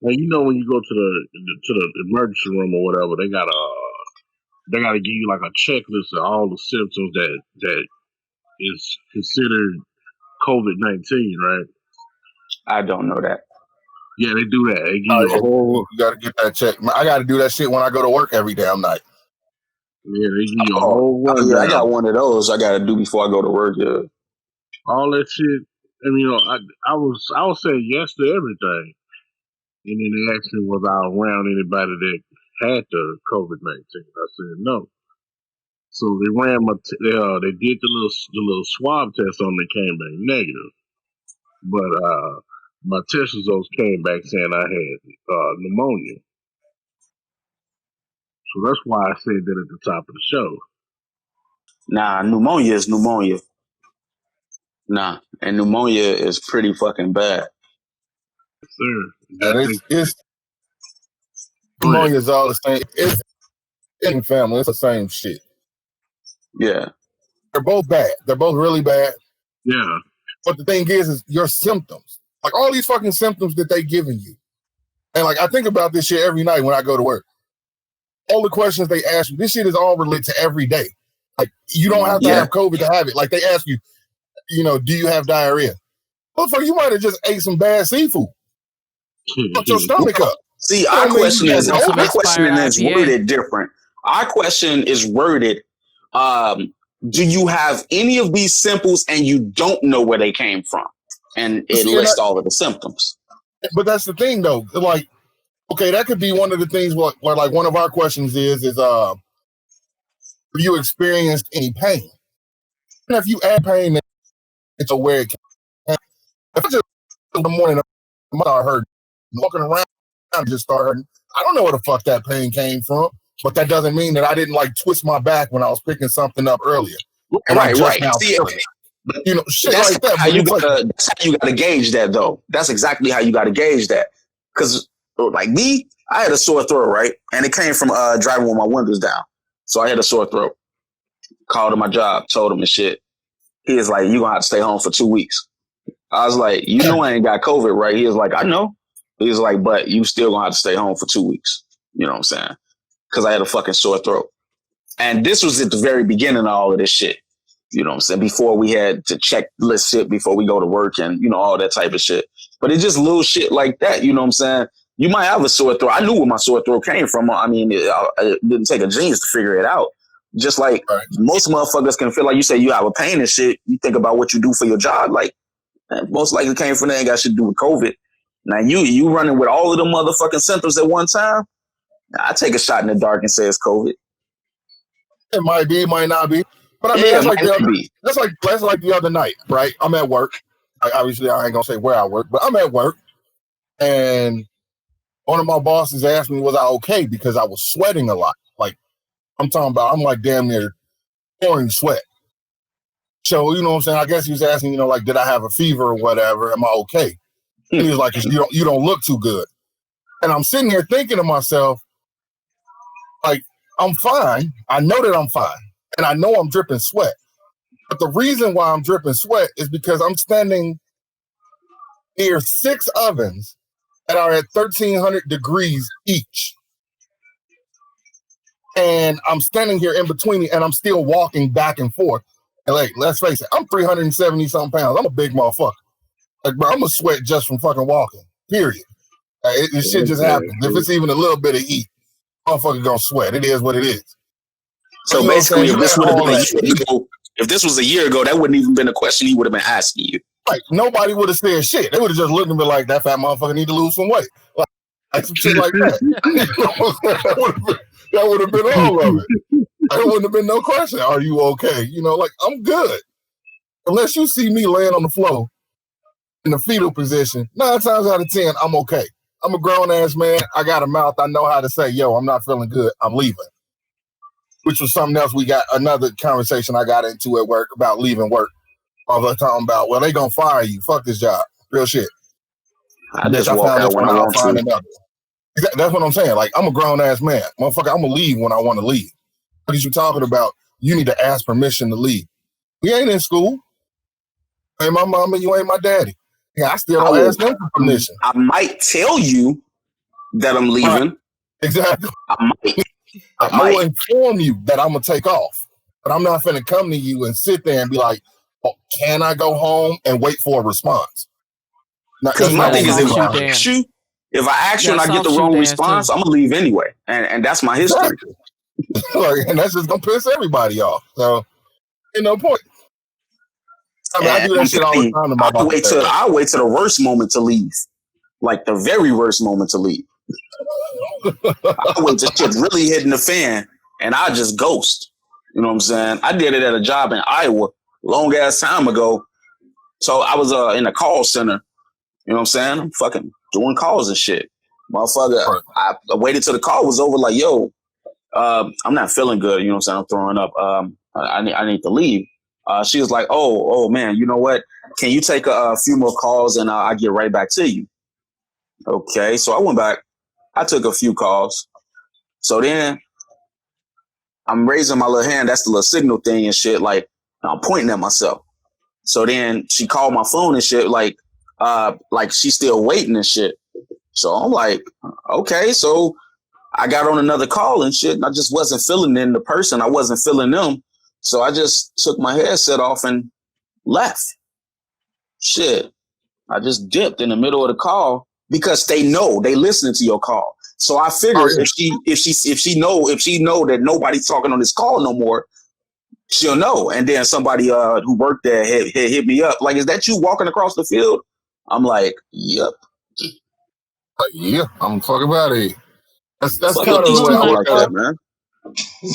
Well, you know, when you go to the emergency room or whatever, they gotta give you like a checklist of all the symptoms that is considered COVID-19, right? I don't know that. Yeah, they do that. They give you a whole. You gotta get that check. I gotta do that shit when I go to work every damn night. Yeah, they give you a whole rundown. Yeah, I got one of those I gotta do before I go to work. Yeah, all that shit. And you know, I was saying yes to everything. And then they asked me, was I around anybody that had the COVID-19? I said no. So they ran they did the little swab test on me, came back negative. But my test results came back saying I had pneumonia. So that's why I said that at the top of the show. Nah, pneumonia is pneumonia. Nah, and pneumonia is pretty fucking bad. Sir, it's pneumonia is all the same. It's in family. It's the same shit. Yeah. They're both bad. They're both really bad. Yeah. But the thing is your symptoms. Like all these fucking symptoms that they giving you. And like I think about this shit every night when I go to work. All the questions they ask you, this shit is all related to every day. Like you don't have to have COVID to have it. Like they ask you, you know, do you have diarrhea? Motherfucker, you might have just ate some bad seafood. Put your stomach up. See, our question is worded different. Our question is worded, do you have any of these symptoms and you don't know where they came from? And it lists all of the symptoms. But that's the thing though. Like, okay, that could be one of the things where like one of our questions is have you experienced any pain? And if you add pain, it's aware it can. If I just in the morning I start hurting, walking around just start hurting. I don't know where the fuck that pain came from, but that doesn't mean that I didn't like twist my back when I was picking something up earlier. Right. See, you know, shit that's like that. That's how you gotta gauge that though. That's exactly how you gotta gauge that. Cause like me, I had a sore throat, right? And it came from driving with my windows down. So I had a sore throat. Called him my job, told him and shit. He was like, you gonna have to stay home for 2 weeks. I was like, you know I ain't got COVID, right? He was like, I know. He was like, but you still gonna have to stay home for 2 weeks. You know what I'm saying? Because I had a fucking sore throat. And this was at the very beginning of all of this shit. You know what I'm saying? Before we had to check list shit before we go to work and, you know, all that type of shit. But it's just little shit like that. You know what I'm saying? You might have a sore throat. I knew where my sore throat came from. I mean, it didn't take a genius to figure it out. Just like most motherfuckers can feel like you say you have a pain and shit. You think about what you do for your job. Like, most likely came from that. Ain't got shit to do with COVID. Now you running with all of the motherfucking symptoms at one time. I take a shot in the dark and say it's COVID. It might be, it might not be. But I mean, that's like the other night, right? I'm at work. Obviously, I ain't gonna say where I work, but I'm at work, and one of my bosses asked me, was I okay? Because I was sweating a lot. Like, I'm talking about, I'm like damn near pouring sweat. So, you know what I'm saying? I guess he was asking, you know, like, did I have a fever or whatever? Am I okay? And he was like, you don't look too good. And I'm sitting here thinking to myself, like, I'm fine. I know that I'm fine. And I know I'm dripping sweat. But the reason why I'm dripping sweat is because I'm standing near 6 ovens that are at 1,300 degrees each. And I'm standing here in between and I'm still walking back and forth. And like, let's face it, I'm 370 something pounds. I'm a big motherfucker. Like, bro, I'm gonna sweat just from fucking walking. Period. It shit just happens. If it's even a little bit of heat, motherfucker gonna sweat. It is what it is. So basically, if this would have been a year ago, if this was a year ago, that wouldn't even been a question he would have been asking you. Right. Nobody would have said shit. They would have just looked at me like, that fat motherfucker need to lose some weight. Like some shit like that. That would have been all of it. There wouldn't have been no question. Are you okay? You know, like, I'm good. Unless you see me laying on the floor in the fetal position, 9 times out of 10, I'm okay. I'm a grown-ass man. I got a mouth. I know how to say, yo, I'm not feeling good. I'm leaving. Which was something else we got, another conversation I got into at work about leaving work. All the time about, well, they gonna fire you. Fuck this job. Real shit. I just walk out when I want to. That's what I'm saying. Like, I'm a grown-ass man. Motherfucker, I'm gonna leave when I want to leave. What are you talking about? You need to ask permission to leave. We ain't in school. Ain't my mama, you ain't my daddy. Yeah, I still don't ask them for permission. I might tell you that I'm leaving. Right. Exactly. I might. I will inform you that I'm gonna take off, but I'm not gonna come to you and sit there and be like, oh, "Can I go home?" and wait for a response. Because my thing is, if I ask you and I get the wrong response, I'm gonna leave anyway, and that's my history. Exactly. And that's just gonna piss everybody off. So, ain't no point. I mean, I do that shit all the time. I'll wait till the worst moment to leave, like the very worst moment to leave. I wait till shit really hitting the fan, and I just ghost. You know what I'm saying? I did it at a job in Iowa long ass time ago. So I was in a call center. You know what I'm saying? I'm fucking doing calls and shit. Motherfucker, I waited till the call was over. Like, yo, I'm not feeling good. You know what I'm saying? I'm throwing up. I need to leave. She was like, oh man, you know what? Can you take a few more calls and I'll get right back to you? Okay, so I went back. I took a few calls. So then I'm raising my little hand. That's the little signal thing and shit. Like, I'm pointing at myself. So then she called my phone and shit. Like she's still waiting and shit. So I'm like, okay. So I got on another call and shit. And I just wasn't feeling in the person. I wasn't feeling them. So I just took my headset off and left. Shit. I just dipped in the middle of the call because they know they listening to your call. So I figured if she know that nobody's talking on this call no more, she'll know. And then somebody who worked there hit me up. Like, is that you walking across the field? I'm like, yep. Yeah, I'm talking about it. That's kind of the way I work at it, man.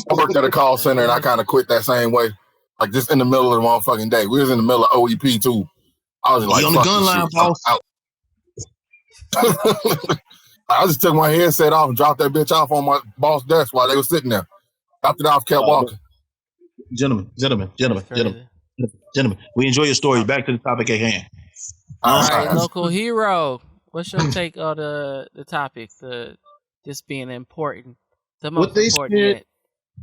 I worked at a call center and I kind of quit that same way. Like, just in the middle of the motherfucking day. We was in the middle of OEP too. I was like, on the gun line, boss. I just took my headset off and dropped that bitch off on my boss desk while they were sitting there. Dropped it off, kept walking. Gentlemen. We enjoy your stories. Back to the topic at hand. All right, local hero. What's your take on the topic? This being important. The most important.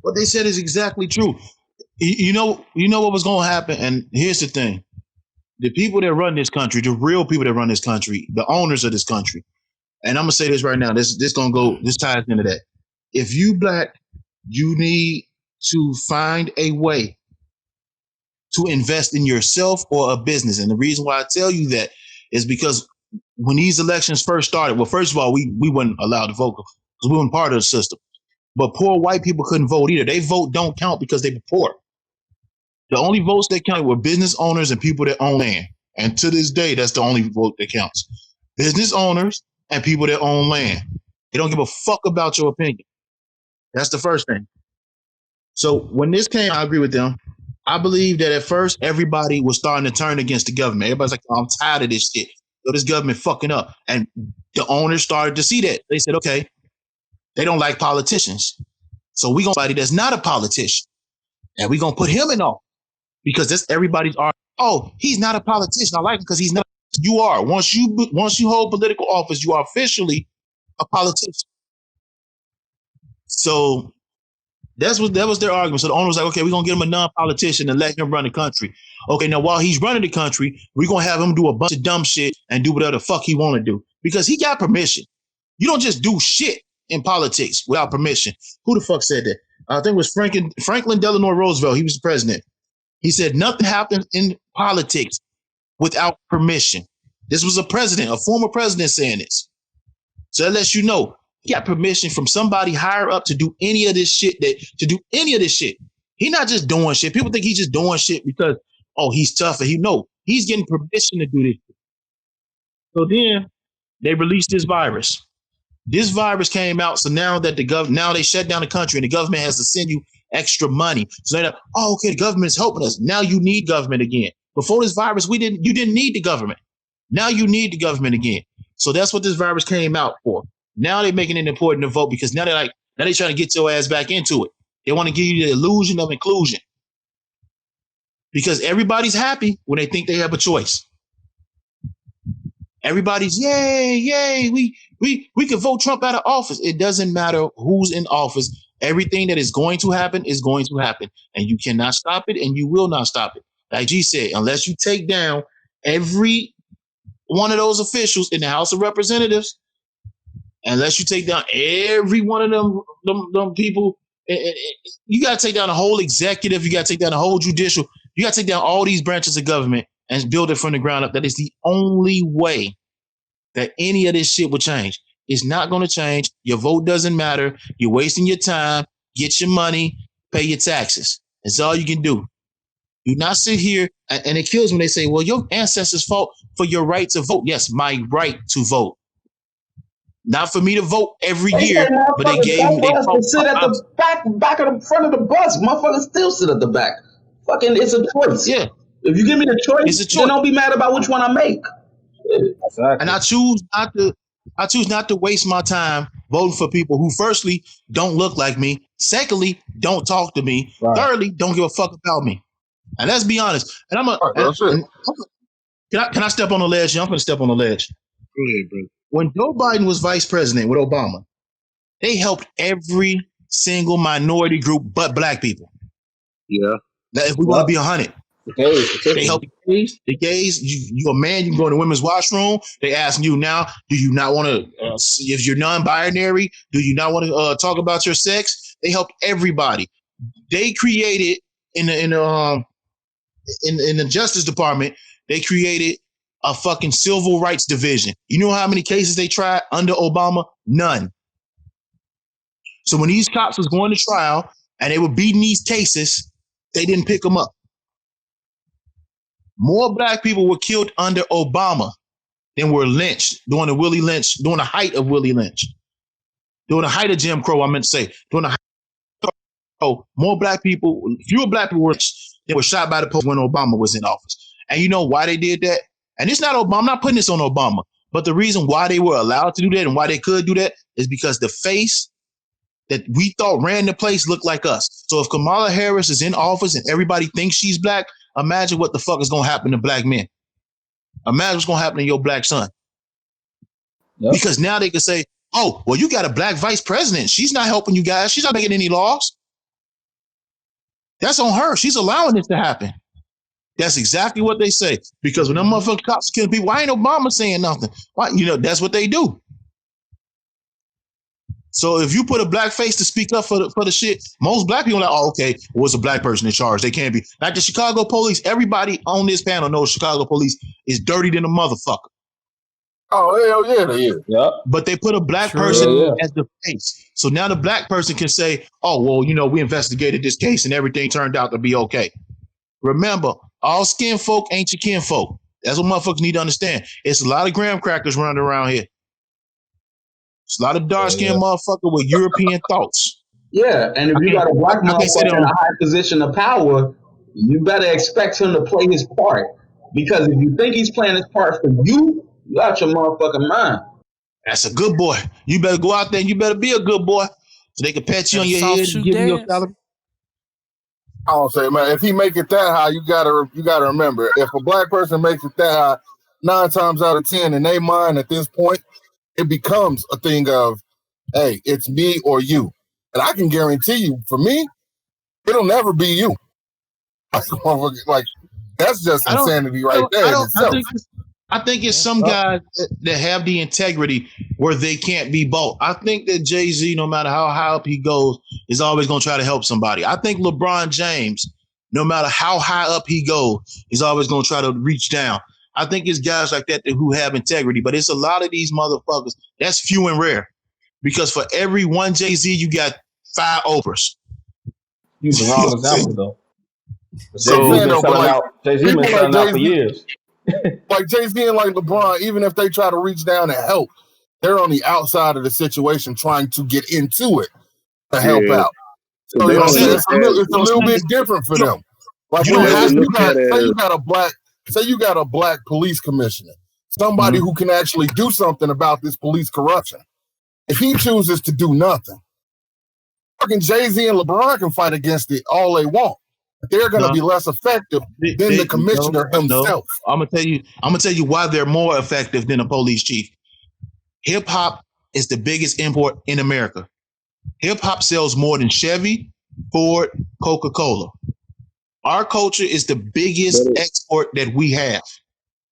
What they said is exactly true. You know what was going to happen, and here's the thing: the people that run this country, the real people that run this country, the owners of this country. And I'm gonna say this right now. This ties into that. If you black, you need to find a way to invest in yourself or a business. And the reason why I tell you that is because when these elections first started, well, first of all, we weren't allowed to vote because we weren't part of the system. But poor white people couldn't vote either. They vote don't count because they were poor. The only votes that counted were business owners and people that own land. And to this day, that's the only vote that counts. Business owners and people that own land. They don't give a fuck about your opinion. That's the first thing. So when this came, I agree with them. I believe that at first, everybody was starting to turn against the government. Everybody's like, oh, I'm tired of this shit. So this government fucking up. And the owners started to see that. They said, okay, they don't like politicians. So we're going to somebody that's not a politician. And we're going to put him in office. Because that's everybody's argument. Oh, he's not a politician. I like him because he's not. You are. Once you hold political office, you are officially a politician. So that was their argument. So the owner was like, okay, we're gonna get him a non-politician and let him run the country. Okay, now while he's running the country, we're gonna have him do a bunch of dumb shit and do whatever the fuck he wanna do. Because he got permission. You don't just do shit in politics without permission. Who the fuck said that? I think it was Franklin Delano Roosevelt. He was the president. He said nothing happens in politics without permission. This was a president, a former president saying this. So that lets you know he got permission from somebody higher up to do any of this shit. He's not just doing shit. People think he's just doing shit because, oh, he's tough. And he's getting permission to do this. So then they released this virus. This virus came out. So now that now they shut down the country and the government has to send you extra money. So they're like, oh, okay, the government is helping us. Now you need government again. Before this virus, you didn't need the government. Now you need the government again. So that's what this virus came out for. Now they're making it important to vote because now they're trying to get your ass back into it. They want to give you the illusion of inclusion. Because everybody's happy when they think they have a choice. Everybody's yay, we can vote Trump out of office. It doesn't matter who's in office. Everything that is going to happen is going to happen. And you cannot stop it and you will not stop it. Like G said, unless you take down every one of those officials in the House of Representatives, unless you take down every one of them people, you got to take down the whole executive, you got to take down the whole judicial, you got to take down all these branches of government and build it from the ground up. That is the only way that any of this shit will change. It's not going to change. Your vote doesn't matter. You're wasting your time. Get your money. Pay your taxes. That's all you can do. Do not sit here, and it kills when they say, well, your ancestors fought for your right to vote. Yes, my right to vote. Not for me to vote every year, but they gave me. They sit at the back of the front of the bus. Motherfuckers still sit at the back. Fucking, it's a choice. Yeah. If you give me the choice, then don't be mad about which one I make. Exactly. And I choose not to waste my time voting for people who, firstly, don't look like me. Secondly, don't talk to me. Right. Thirdly, don't give a fuck about me. And let's be honest. And can I step on the ledge? I'm going to step on the ledge. Go ahead, bro. When Joe Biden was vice president with Obama, they helped every single minority group but black people. Yeah. If we want to be 100. They help the gays. You a man, you can go in the women's washroom. They asking you now, do you not want to, if you're non-binary, do you not want to talk about your sex? They help everybody. They created in the Justice Department, they created a fucking civil rights division. You know how many cases they tried under Obama? None. So when these cops was going to trial and they were beating these cases, they didn't pick them up. More black people were killed under Obama than were lynched during the height of Willie Lynch. During the height of Jim Crow, I meant to say. During the height of Crow, fewer black people were lynched than were shot by the police when Obama was in office. And you know why they did that? And it's not Obama. I'm not putting this on Obama. But the reason why they were allowed to do that and why they could do that is because the face that we thought ran the place looked like us. So if Kamala Harris is in office and everybody thinks she's black, imagine what the fuck is going to happen to black men. Imagine what's going to happen to your black son. Yep. Because now they can say, oh, well, you got a black vice president. She's not helping you guys. She's not making any laws. That's on her. She's allowing this to happen. That's exactly what they say. Because when them motherfucking cops are killing people, why ain't Obama saying nothing? Why? That's what they do. So if you put a black face to speak up for the shit, most black people are like, oh, okay, well, it's a black person in charge. They can't be. Like the Chicago police, everybody on this panel knows Chicago police is dirty than a motherfucker. Oh, hell yeah, they is. Yep. But they put a black True. person Yeah. as the face. So now the black person can say, oh, well, we investigated this case and everything turned out to be okay. Remember, all skin folk ain't your kin folk. That's what motherfuckers need to understand. It's a lot of graham crackers running around here. It's a lot of dark-skinned motherfucker with European thoughts. Yeah, and if you got a black motherfucker in a high position of power, you better expect him to play his part. Because if you think he's playing his part for you, you out your motherfucking mind. That's a good boy. You better go out there and you better be a good boy so they can pat you on your head and give you your salary. I don't say, man, if he make it that high, you gotta remember, if a black person makes it that high, 9 times out of 10 in their mind at this point, it becomes a thing of, hey, it's me or you. And I can guarantee you, for me, it'll never be you. Like that's just insanity right there in itself. I think it's some guys that have the integrity where they can't be bought. I think that Jay-Z, no matter how high up he goes, is always going to try to help somebody. I think LeBron James, no matter how high up he goes, is always going to try to reach down. I think it's guys like that who have integrity, but it's a lot of these motherfuckers. That's few and rare, because for every one Jay-Z, you got 5 Oprahs. He's the wrong example, though. So Jay-Z been selling out for years. Like Jay-Z and like LeBron, even if they try to reach down and help, they're on the outside of the situation trying to get into it to help out. So you know what I'm saying? It's a little bit different for them. Like say you got a black police commissioner, somebody who can actually do something about this police corruption. If he chooses to do nothing, fucking Jay-Z and LeBron can fight against it all they want. They're going to be less effective than the commissioner himself. I'm gonna tell you why they're more effective than a police chief. Hip hop is the biggest import in America. Hip hop sells more than Chevy, Ford, Coca-Cola. Our culture is the biggest export that we have.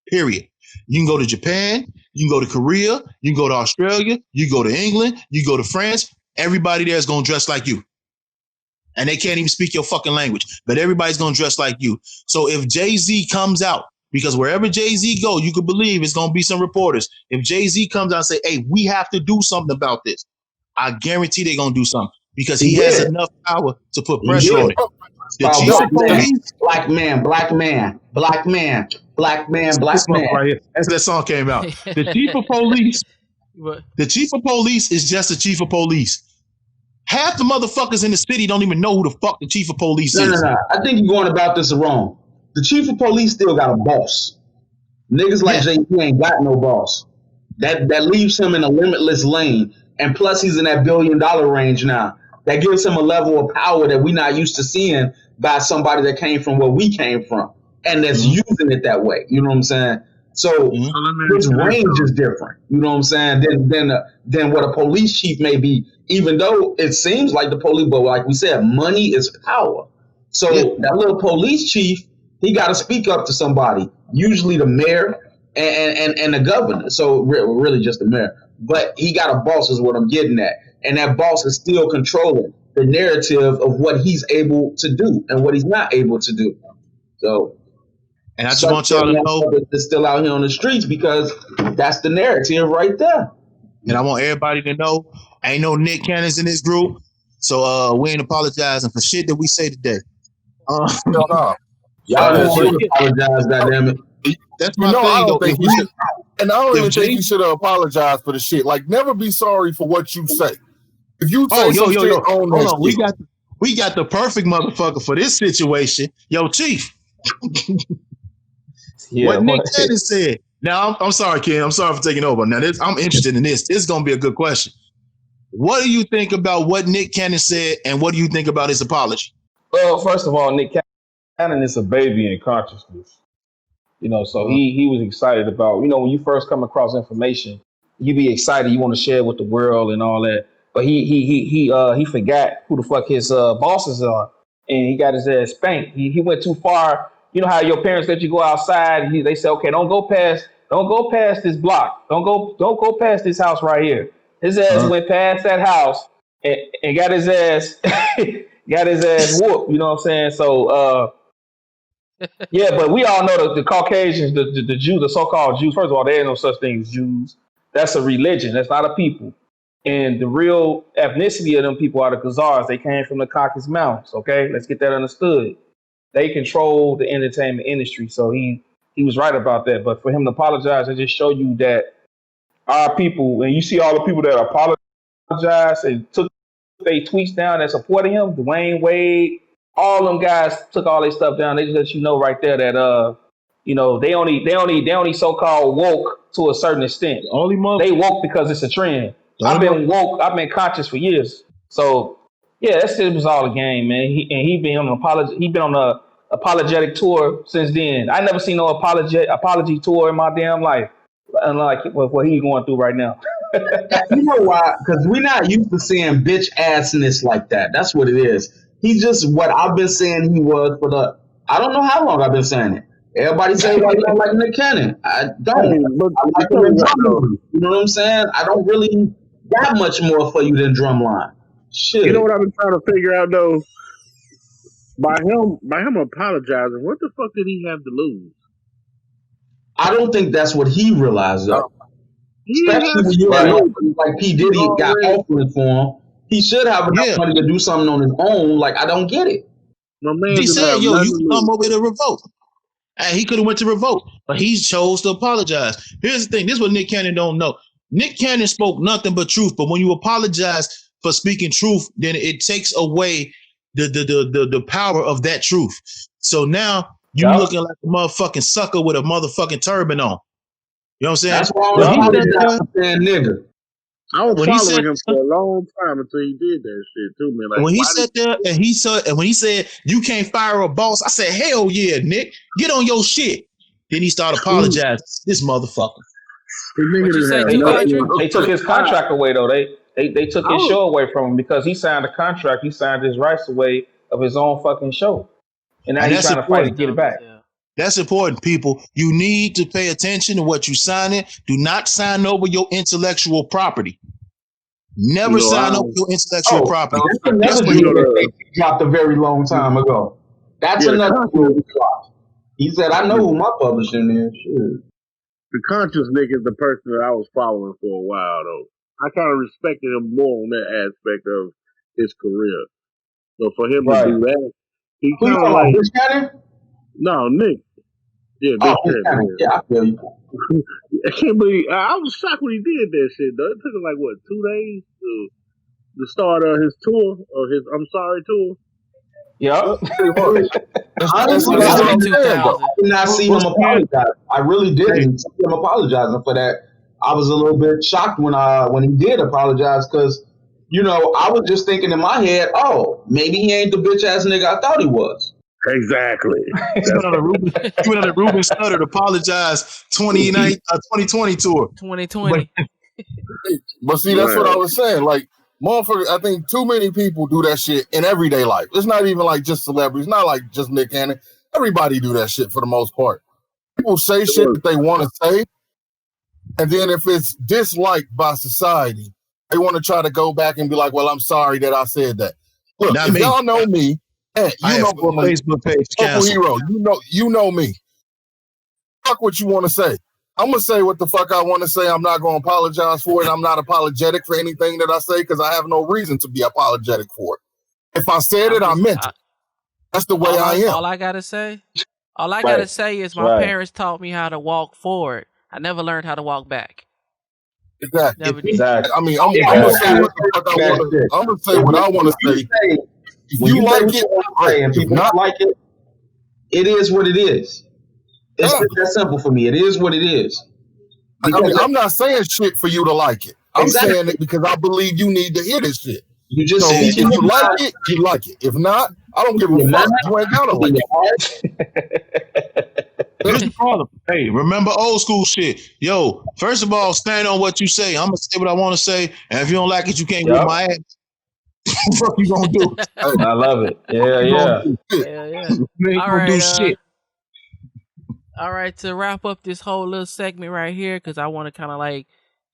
Period. You can go to Japan, you can go to Korea, you can go to Australia, you go to England, you go to France. Everybody there is gonna dress like you. And they can't even speak your fucking language, but everybody's gonna dress like you. So if Jay-Z comes out, because wherever Jay-Z go, you could believe it's gonna be some reporters. If Jay-Z comes out and say, "Hey, we have to do something about this," I guarantee they're gonna do something because he has enough power to put pressure on it. The chief of police, black man. Right here. As that song came out, the chief of police is just the chief of police. Half the motherfuckers in the city don't even know who the fuck the chief of police is. No. I think you're going about this wrong. The chief of police still got a boss. Niggas like Jay-Z ain't got no boss. That leaves him in a limitless lane. And plus he's in that $1 billion range now. That gives him a level of power that we're not used to seeing by somebody that came from where we came from. And that's using it that way. You know what I'm saying? So his range is different. You know what I'm saying? Than what a police chief may be. Even though it seems like the police, but like we said, money is power. So that little police chief, he got to speak up to somebody, usually the mayor and the governor. So really just the mayor. But he got a boss is what I'm getting at. And that boss is still controlling the narrative of what he's able to do and what he's not able to do. So, and I just want y'all to know they're still out here on the streets because that's the narrative right there. And I want everybody to know, ain't no Nick Cannons in this group, so we ain't apologizing for shit that we say today. Y'all should apologize, goddammit. That's my thing. I don't think you should, and I don't even think you should apologize for the shit. Like, never be sorry for what you say. If you say hold on, we got the perfect motherfucker for this situation. Yo, Chief. What Nick Cannon said. Now, I'm sorry, Ken. I'm sorry for taking over. Now, I'm interested in this. This is going to be a good question. What do you think about what Nick Cannon said, and what do you think about his apology? Well, first of all, Nick Cannon is a baby in consciousness. You know, so he was excited about, you know, when you first come across information, you be excited, you want to share it with the world and all that. But he forgot who the fuck his bosses are, and he got his ass spanked. He went too far. You know how your parents let you go outside? They say, okay, don't go past this block. Don't go past this house right here. His ass went past that house and got his ass whooped. You know what I'm saying? So Yeah, but we all know the Caucasians, the Jews, the so-called Jews. First of all, there ain't no such thing as Jews. That's a religion. That's not a people. And the real ethnicity of them people are the Khazars. They came from the Caucasus Mountains. Okay, let's get that understood. They control the entertainment industry, so he was right about that. But for him to apologize, and just show you that our people, and you see all the people that apologized and took their tweets down that supported him, Dwayne Wade, all them guys took all their stuff down. They just let you know right there that they only so called woke to a certain extent. They woke because it's a trend. I've been woke, I've been conscious for years. So yeah, that shit was all a game, man. He been on the apologetic tour since then. I never seen no apology tour in my damn life. Unlike what he's going through right now. You know why? Because we're not used to seeing bitch assness like that. That's what it is. He's just what I've been saying he was for the. I don't know how long I've been saying it. Everybody say like I like Nick Cannon. I don't. Hey, but I like him in Drumline. You know what I'm saying? I don't really got much more for you than Drumline. Shit. you know what I've been trying to figure out though? By him apologizing, what the fuck did he have to lose? I don't think that's what he realized though. Especially when you know, like P. Diddy got offering for him. He should have enough money to do something on his own. Like, I don't get it. My man He said, yo, you can come over to revoke. And he could have went to revoke, but he chose to apologize. Here's the thing. This is what Nick Cannon don't know. Nick Cannon spoke nothing but truth, but when you apologize for speaking truth, then it takes away the power of that truth. So now you looking like a motherfucking sucker with a motherfucking turban on. You know what I'm saying? That's why I apologize for saying nigga. I was following him for a long time until he did that shit to me. Like, when he sat there and when he said you can't fire a boss, I said, hell yeah, Nick, get on your shit. Then he started apologizing. This motherfucker. They took his contract away though. They took his show away from him because he signed a contract. He signed his rights away of his own fucking show, and now he's trying to fight to get it back. That's important, people. You need to pay attention to what you signing. Do not sign over your intellectual property. Never sign over your intellectual property. That's what he dropped a very long time ago. That's another deal he dropped. He said, I know who my publishing is. Shit. The conscious Nick is the person that I was following for a while, though. I kind of respected him more on that aspect of his career. So for him to do that, he kind of like... Rich Cannon? No, Nick. Yeah, I feel you. I can't believe I was shocked when he did that shit. Though it took him like what 2 days to start his tour or his I'm Sorry tour. Yep. Honestly, I did not see him apologize. I really didn't see him apologizing for that. I was a little bit shocked when he did apologize because I was just thinking in my head, oh, maybe he ain't the bitch ass nigga I thought he was. Exactly. He went on a Ruben Studdard apologize 2020 tour. 2020. But see, that's what I was saying. Like, motherfucker, I think too many people do that shit in everyday life. It's not even like just celebrities, not like just Nick Cannon. Everybody do that shit for the most part. People say shit that they want to say, and then if it's disliked by society, they want to try to go back and be like, well, I'm sorry that I said that. Look, Not if me. y'all know me, hey, you know my Facebook page Hero, you know me. Fuck what you want to say. I'm gonna say what the fuck I want to say. I'm not gonna apologize for it. I'm not apologetic for anything that I say because I have no reason to be apologetic for it. If I said it, I meant it. That's the way I am. All I gotta say is my parents taught me how to walk forward. I never learned how to walk back. Exactly. I mean, I'm gonna say what the fuck I want to. I'm gonna say what I want to say. If you like it, great. If you don't like it, it is what it is. It's that simple for me. It is what it is. I'm not saying shit for you to like it. I'm saying it because I believe you need to hear this shit. You just if you like it, you like it. If not, I don't give a fuck. You ain't gotta like it. Here's the problem. Hey, remember old school shit. Yo, first of all, stand on what you say. I'm gonna say what I want to say, and if you don't like it, you can't whip my ass. What you gonna do? I love it. Yeah. All right. All right. To wrap up this whole little segment right here, because I want to kind of like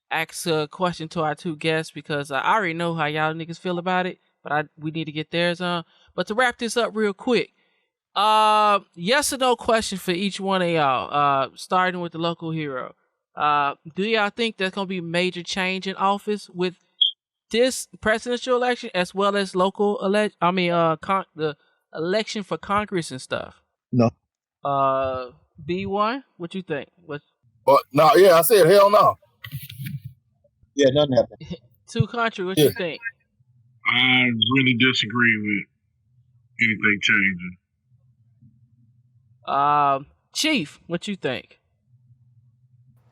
ask a question to our two guests because I already know how y'all niggas feel about it, but we need to get theirs on. But to wrap this up real quick, Yes or no question for each one of y'all. Starting with the local hero. Do y'all think there's gonna be major change in office with this presidential election as well as local the election for Congress and stuff? No. B1, what you think? What? But no, yeah, I said hell no. Yeah, nothing happened. Two Country, what Yeah. you think? I really disagree with anything changing. Chief, what you think?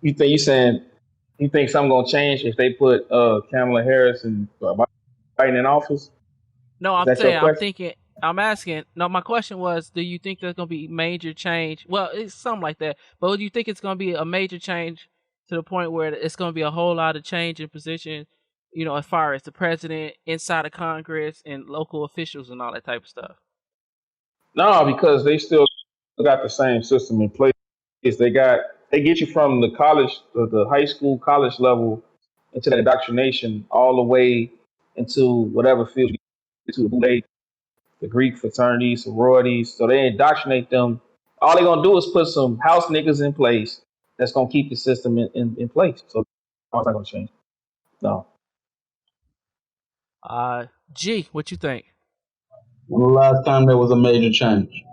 You think something gonna change if they put Kamala Harris and Biden in office? No, Is I'm that your saying, question? I'm asking. No, my question was, do you think there's gonna be major change? Well, it's something like that. But do you think it's gonna be a major change to the point where it's gonna be a whole lot of change in position? You know, as far as the president, inside of Congress, and local officials, and all that type of stuff. No, because they still got the same system in place. They get you from the college, the high school, college level into that indoctrination all the way into whatever field you get to the Greek fraternities, sororities. So they indoctrinate them. All they're gonna do is put some house niggas in place that's gonna keep the system in place. So it's not gonna change. No. G, what you think? When the last time there was a major change?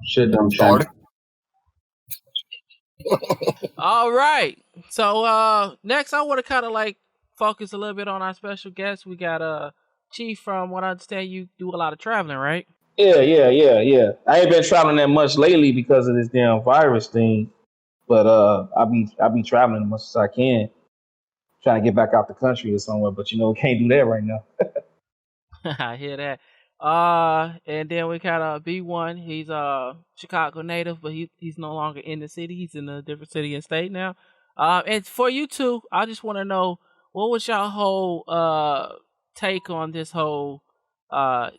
Shit don't change. Started. All right. So next I want to kind of like focus a little bit on our special guest. We got Chief. From what I understand, you do a lot of traveling, right? Yeah. I ain't been traveling that much lately because of this damn virus thing. But I be traveling as much as I can, trying to get back out the country or somewhere. But can't do that right now. I hear that. And then we got B1. He's a Chicago native, but he's no longer in the city. He's in a different city and state now. And for you two, I just want to know, what was y'all whole take on this whole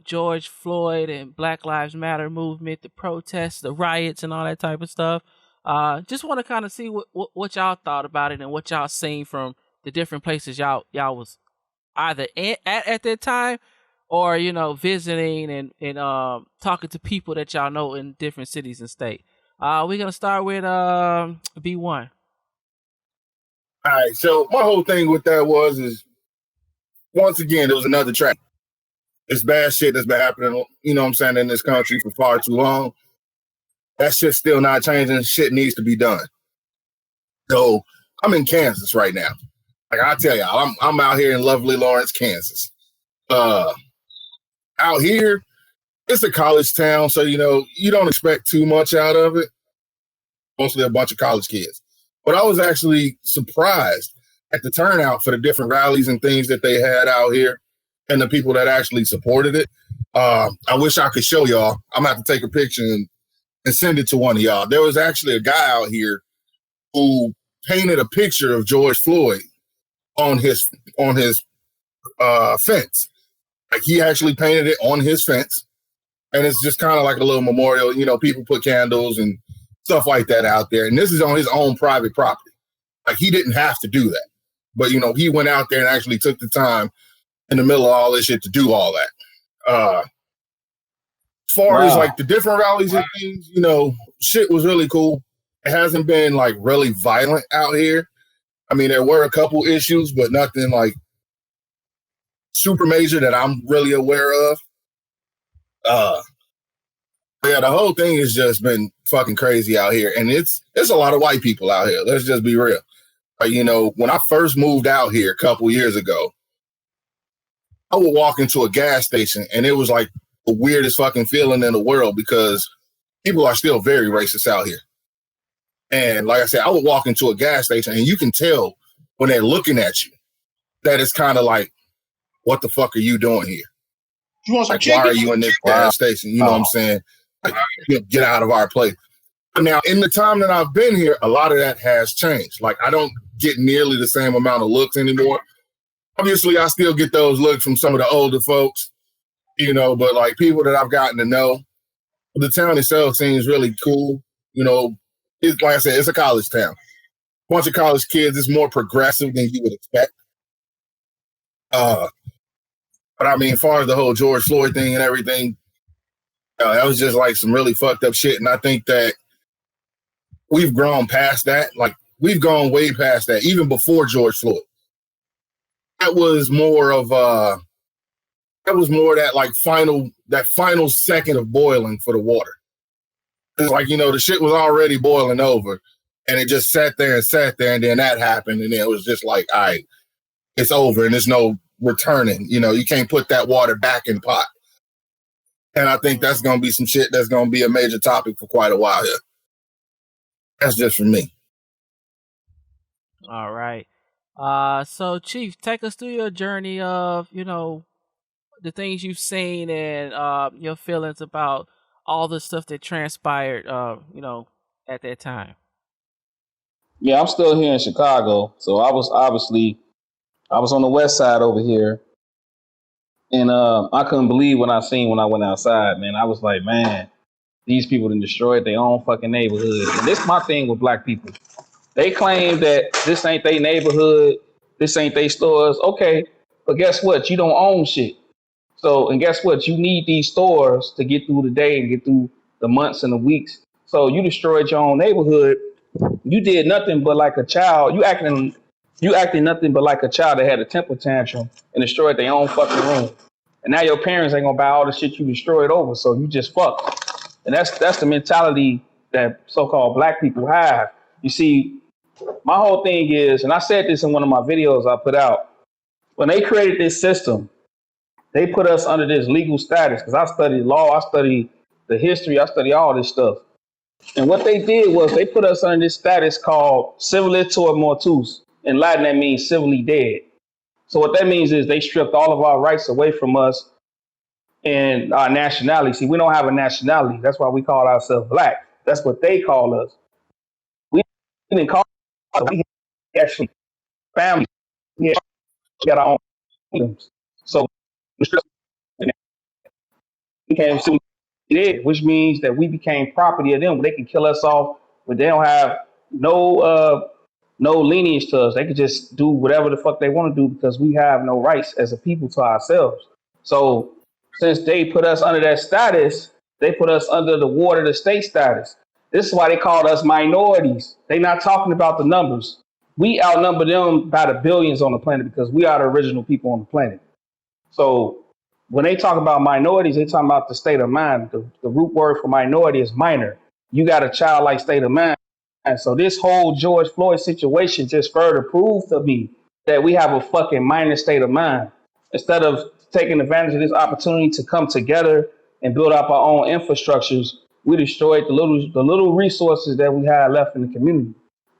George Floyd and Black Lives Matter movement, the protests, the riots, and all that type of stuff. Just want to kind of see what y'all thought about it and what y'all seen from the different places y'all was either at that time, or visiting and talking to people that y'all know in different cities and state. We're gonna start with B1. All right, so my whole thing with that is once again, there was another track. It's bad shit that's been happening, what I'm saying, in this country for far too long. That shit's still not changing. Shit needs to be done. So I'm in Kansas right now. Like I tell y'all, I'm out here in lovely Lawrence, Kansas. Out here, it's a college town, so you don't expect too much out of it. Mostly a bunch of college kids. But I was actually surprised at the turnout for the different rallies and things that they had out here and the people that actually supported it. I wish I could show y'all. I'm gonna have to take a picture and send it to one of y'all. There was actually a guy out here who painted a picture of George Floyd on his fence. Like he actually painted it on his fence, and it's just kind of like a little memorial. People put candles and stuff like that out there, and this is on his own private property. Like he didn't have to do that, but he went out there and actually took the time in the middle of all this shit to do all that. As far as like the different rallies and things, shit was really cool. It hasn't been like really violent out here. I mean, there were a couple issues, but nothing like super major that I'm really aware of. Yeah, the whole thing has just been fucking crazy out here, and it's a lot of white people out here. Let's just be real. Like, when I first moved out here a couple years ago, I would walk into a gas station, and it was like the weirdest fucking feeling in the world because people are still very racist out here. And like I said, I would walk into a gas station, and you can tell when they're looking at you that it's kind of like, what the fuck are you doing here? You want some like, chicken? why are you in this gas station? You know what I'm saying? Like, get out of our place. Now, in the time that I've been here, a lot of that has changed. Like, I don't get nearly the same amount of looks anymore. Obviously, I still get those looks from some of the older folks, but like people that I've gotten to know, the town itself seems really cool. It's like I said, it's a college town. Bunch of college kids. It's more progressive than you would expect. But I mean, as far as the whole George Floyd thing and everything, that was just like some really fucked up shit. And I think that we've grown past that. Like, we've gone way past that, even before George Floyd. That was more of that final second of boiling for the water. It's like, the shit was already boiling over, and it just sat there, and then that happened, and then it was just like, all right, it's over, and there's no returning. You can't put that water back in pot. And I think that's going to be some shit that's going to be a major topic for quite a while here. That's just for me. All right. So Chief, take us through your journey of, the things you've seen and your feelings about all the stuff that transpired, at that time. Yeah, I'm still here in Chicago. So I was on the west side over here. And I couldn't believe what I seen when I went outside, man. I was like, man, these people done destroyed their own fucking neighborhood. And this is my thing with black people. They claim that this ain't their neighborhood, this ain't their stores. Okay, but guess what? You don't own shit. So, and guess what? You need these stores to get through the day and get through the months and the weeks. So you destroyed your own neighborhood. You did nothing but like a child. You acting nothing but like a child that had a temper tantrum and destroyed their own fucking room. And now your parents ain't gonna buy all the shit you destroyed over. So you just fucked. And that's the mentality that so-called black people have. You see, my whole thing is, and I said this in one of my videos I put out, when they created this system, they put us under this legal status, because I studied law, I studied the history, I studied all this stuff. And what they did was they put us under this status called civiliter mortuus. In Latin, that means civilly dead. So what that means is they stripped all of our rights away from us and our nationality. See, we don't have a nationality. That's why we call ourselves black. That's what they call us. We didn't call ourselves, we actually family. We got our own kingdoms. So we became civil dead, which means that we became property of them. They can kill us off, but they don't have no lenience to us. They can just do whatever the fuck they want to do because we have no rights as a people to ourselves. So since they put us under that status, they put us under the ward of the state status. This is why they called us minorities. They're not talking about the numbers. We outnumber them by the billions on the planet because we are the original people on the planet. So when they talk about minorities, they talking about the state of mind. The root word for minority is minor. You got a childlike state of mind. And so this whole George Floyd situation just further proved to me that we have a fucking minor state of mind. Instead of taking advantage of this opportunity to come together and build up our own infrastructures, we destroyed the little resources that we had left in the community.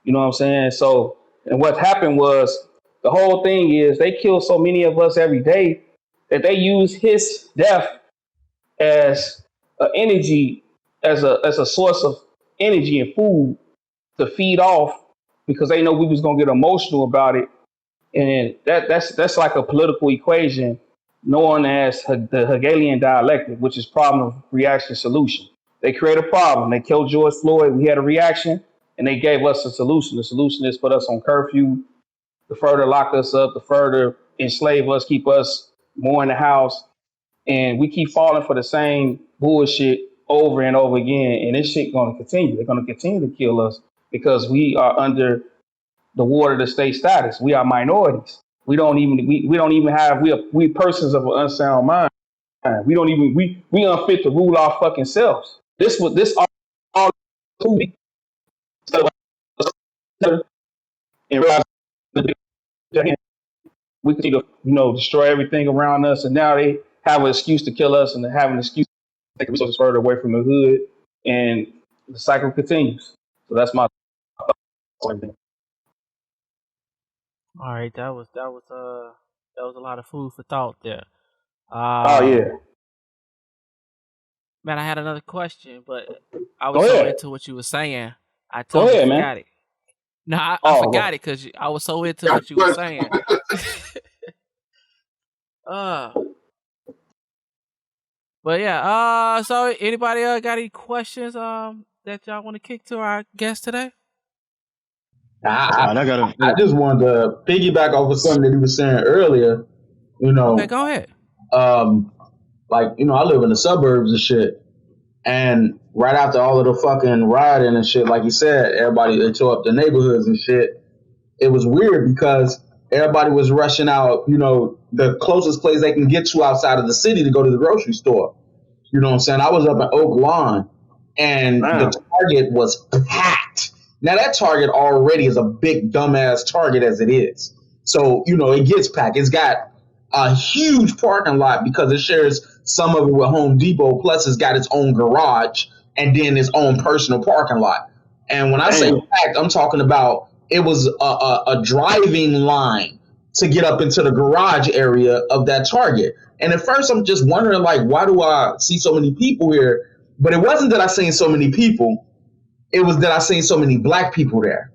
You know what I'm saying? So, and what happened was, the whole thing is they kill so many of us every day that they use his death as energy, as a source of energy and food to feed off, because they know we was gonna get emotional about it. And that's like a political equation known as the Hegelian dialectic, which is problem, reaction, solution. They create a problem. They killed George Floyd. We had a reaction, and they gave us a solution. The solution is put us on curfew, the further lock us up, the further enslave us, keep us more in the house. And we keep falling for the same bullshit over and over again. And this shit gonna continue. They're gonna continue to kill us because we are under the ward of the state status. We are minorities. We don't even have we persons of an unsound mind. We don't even we unfit to rule our fucking selves. This all and realize we continue to destroy everything around us, and now they have an excuse to kill us and they have an excuse to take resources further away from the hood, and the cycle continues. So that's my thing. All right, that was a lot of food for thought there. Oh yeah. Man, I had another question, but I Go was so ahead. into what you were saying, I Go totally ahead, forgot man. it. No, I forgot it because I was so into what you were saying. But yeah, so anybody got any questions that y'all want to kick to our guest today? I just wanted to piggyback off of something that he was saying earlier. Okay, go ahead. Like, you know, I live in the suburbs and shit. And right after all of the fucking rioting and shit, like you said, everybody, they tore up the neighborhoods and shit. It was weird because everybody was rushing out, you know, the closest place they can get to outside of the city to go to the grocery store. You know what I'm saying? I was up in Oak Lawn and the Target was packed. Now that Target already is a big dumbass Target as it is. So, you know, it gets packed. It's got a huge parking lot because it shares some of it with Home Depot. Plus it's got its own garage and then its own personal parking lot. And when I say packed, I'm talking about it was a driving line to get up into the garage area of that Target. And at first I'm just wondering, like, why do I see so many people here? But it wasn't that I seen so many people. It was that I seen so many black people there.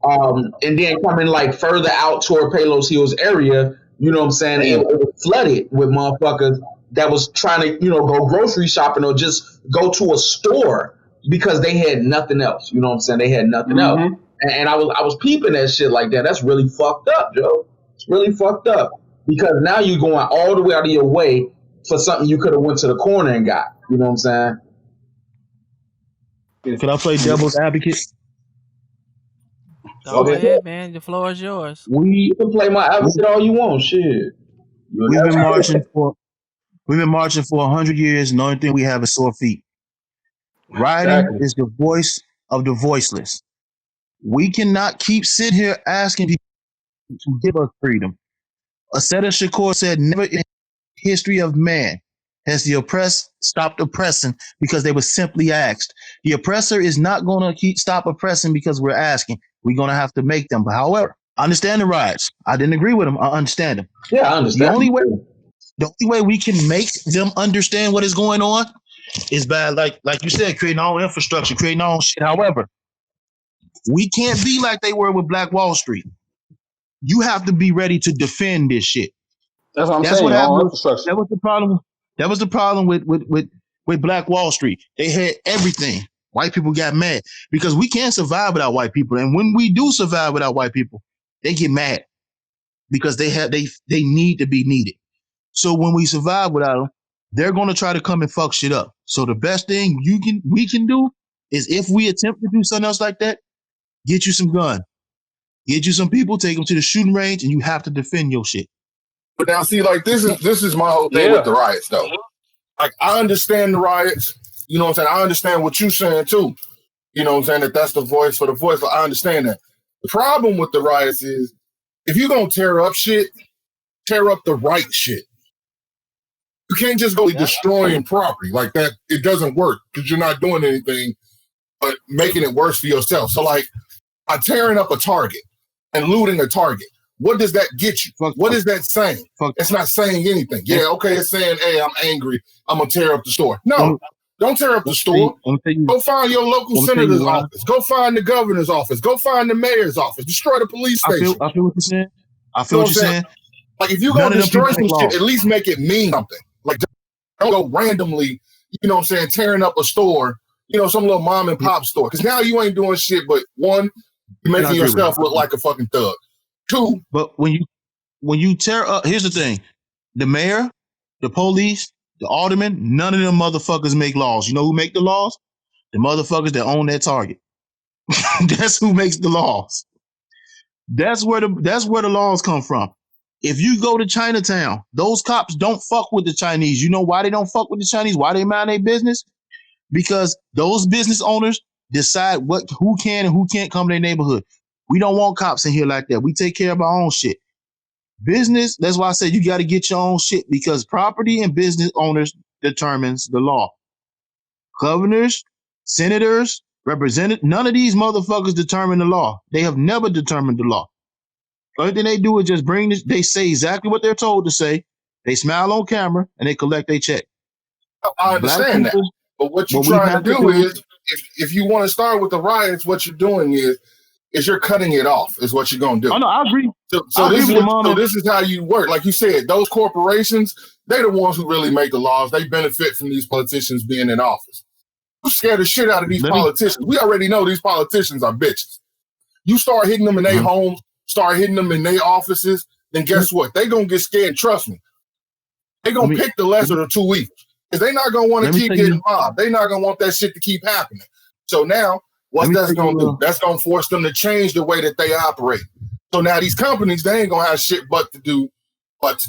And then coming like further out toward Palos Hills area, you know what I'm saying? It was flooded with motherfuckers that was trying to, you know, go grocery shopping or just go to a store because they had nothing else. You know what I'm saying? They had nothing else. And I was peeping that shit like that. That's really fucked up, Joe. It's really fucked up because now you're going all the way out of your way for something you could have went to the corner and got. You know what I'm saying? Can I play devil's advocate? Go ahead, man. The floor is yours. You can play my advocate all you want. Shit. We've been marching for 100 years, and the only thing we have is sore feet. Rioting is the voice of the voiceless. We cannot keep sitting here asking people to give us freedom. Aseta Shakur said, never in the history of man has the oppressed stopped oppressing because they were simply asked. The oppressor is not going to stop oppressing because we're asking. We're going to have to make them. But however, I understand the riots. I didn't agree with them. I understand them. Yeah, I understand. The only way we can make them understand what is going on is by, like you said, creating our own infrastructure, creating our own shit. However, we can't be like they were with Black Wall Street. You have to be ready to defend this shit. That's what I'm saying. What happened. That was the problem. That was the problem with Black Wall Street. They had everything. White people got mad because we can't survive without white people. And when we do survive without white people, they get mad because they need to be needed. So when we survive without them, they're going to try to come and fuck shit up. So the best thing we can do is, if we attempt to do something else like that, get you some gun, get you some people, take them to the shooting range, and you have to defend your shit. But now, see, like this is my whole thing with the riots, though. Like, I understand the riots. You know what I'm saying? I understand what you're saying too. You know what I'm saying? That's the voice for the voice. Like, I understand that. The problem with the riots is, if you're gonna tear up shit, tear up the right shit. You can't just go destroying property like that. It doesn't work because you're not doing anything but making it worse for yourself. So, like, by tearing up a Target and looting a Target, what does that get you? What is that saying? It's not saying anything. Yeah, okay, it's saying, hey, I'm angry. I'm going to tear up the store. No, don't tear up the store. Go find your local senator's office. Go find the governor's office. Go find the mayor's office. Destroy the police station. I feel what you're saying. I feel what you're saying. Like, if you're going to destroy some shit, at least make it mean something. Like, don't go randomly, you know what I'm saying, tearing up a store, you know, some little mom and pop store. Because now you ain't doing shit but, one, you're making yourself look like a fucking thug. Two. But when you tear up, here's the thing. The mayor, the police, the alderman, none of them motherfuckers make laws. You know who make the laws? The motherfuckers that own that Target. That's who makes the laws. That's where the laws come from. If you go to Chinatown, those cops don't fuck with the Chinese. You know why they don't fuck with the Chinese? Why they mind their business? Because those business owners decide who can and who can't come to their neighborhood. We don't want cops in here like that. We take care of our own shit. Business, that's why I said you got to get your own shit, because property and business owners determines the law. Governors, senators, representatives, none of these motherfuckers determine the law. They have never determined the law. The only thing they do is just bring this, they say exactly what they're told to say. They smile on camera and they collect their check. I understand that. But what you're trying to do is, if you want to start with the riots, what you're doing is you're cutting it off, is what you're going to do. Oh, no, I agree. So this is how you work. Like you said, those corporations, they're the ones who really make the laws. They benefit from these politicians being in office. You scare the shit out of these politicians. We already know these politicians are bitches. You start hitting them in their homes, start hitting them in their offices, then guess what? They're going to get scared. Trust me. They're going to pick the lesser of two evils. Because they're not going to want to keep getting mobbed. They're not going to want that shit to keep happening. So now, what that's going to do? That's going to force them to change the way that they operate. So now these companies, they ain't going to have shit but to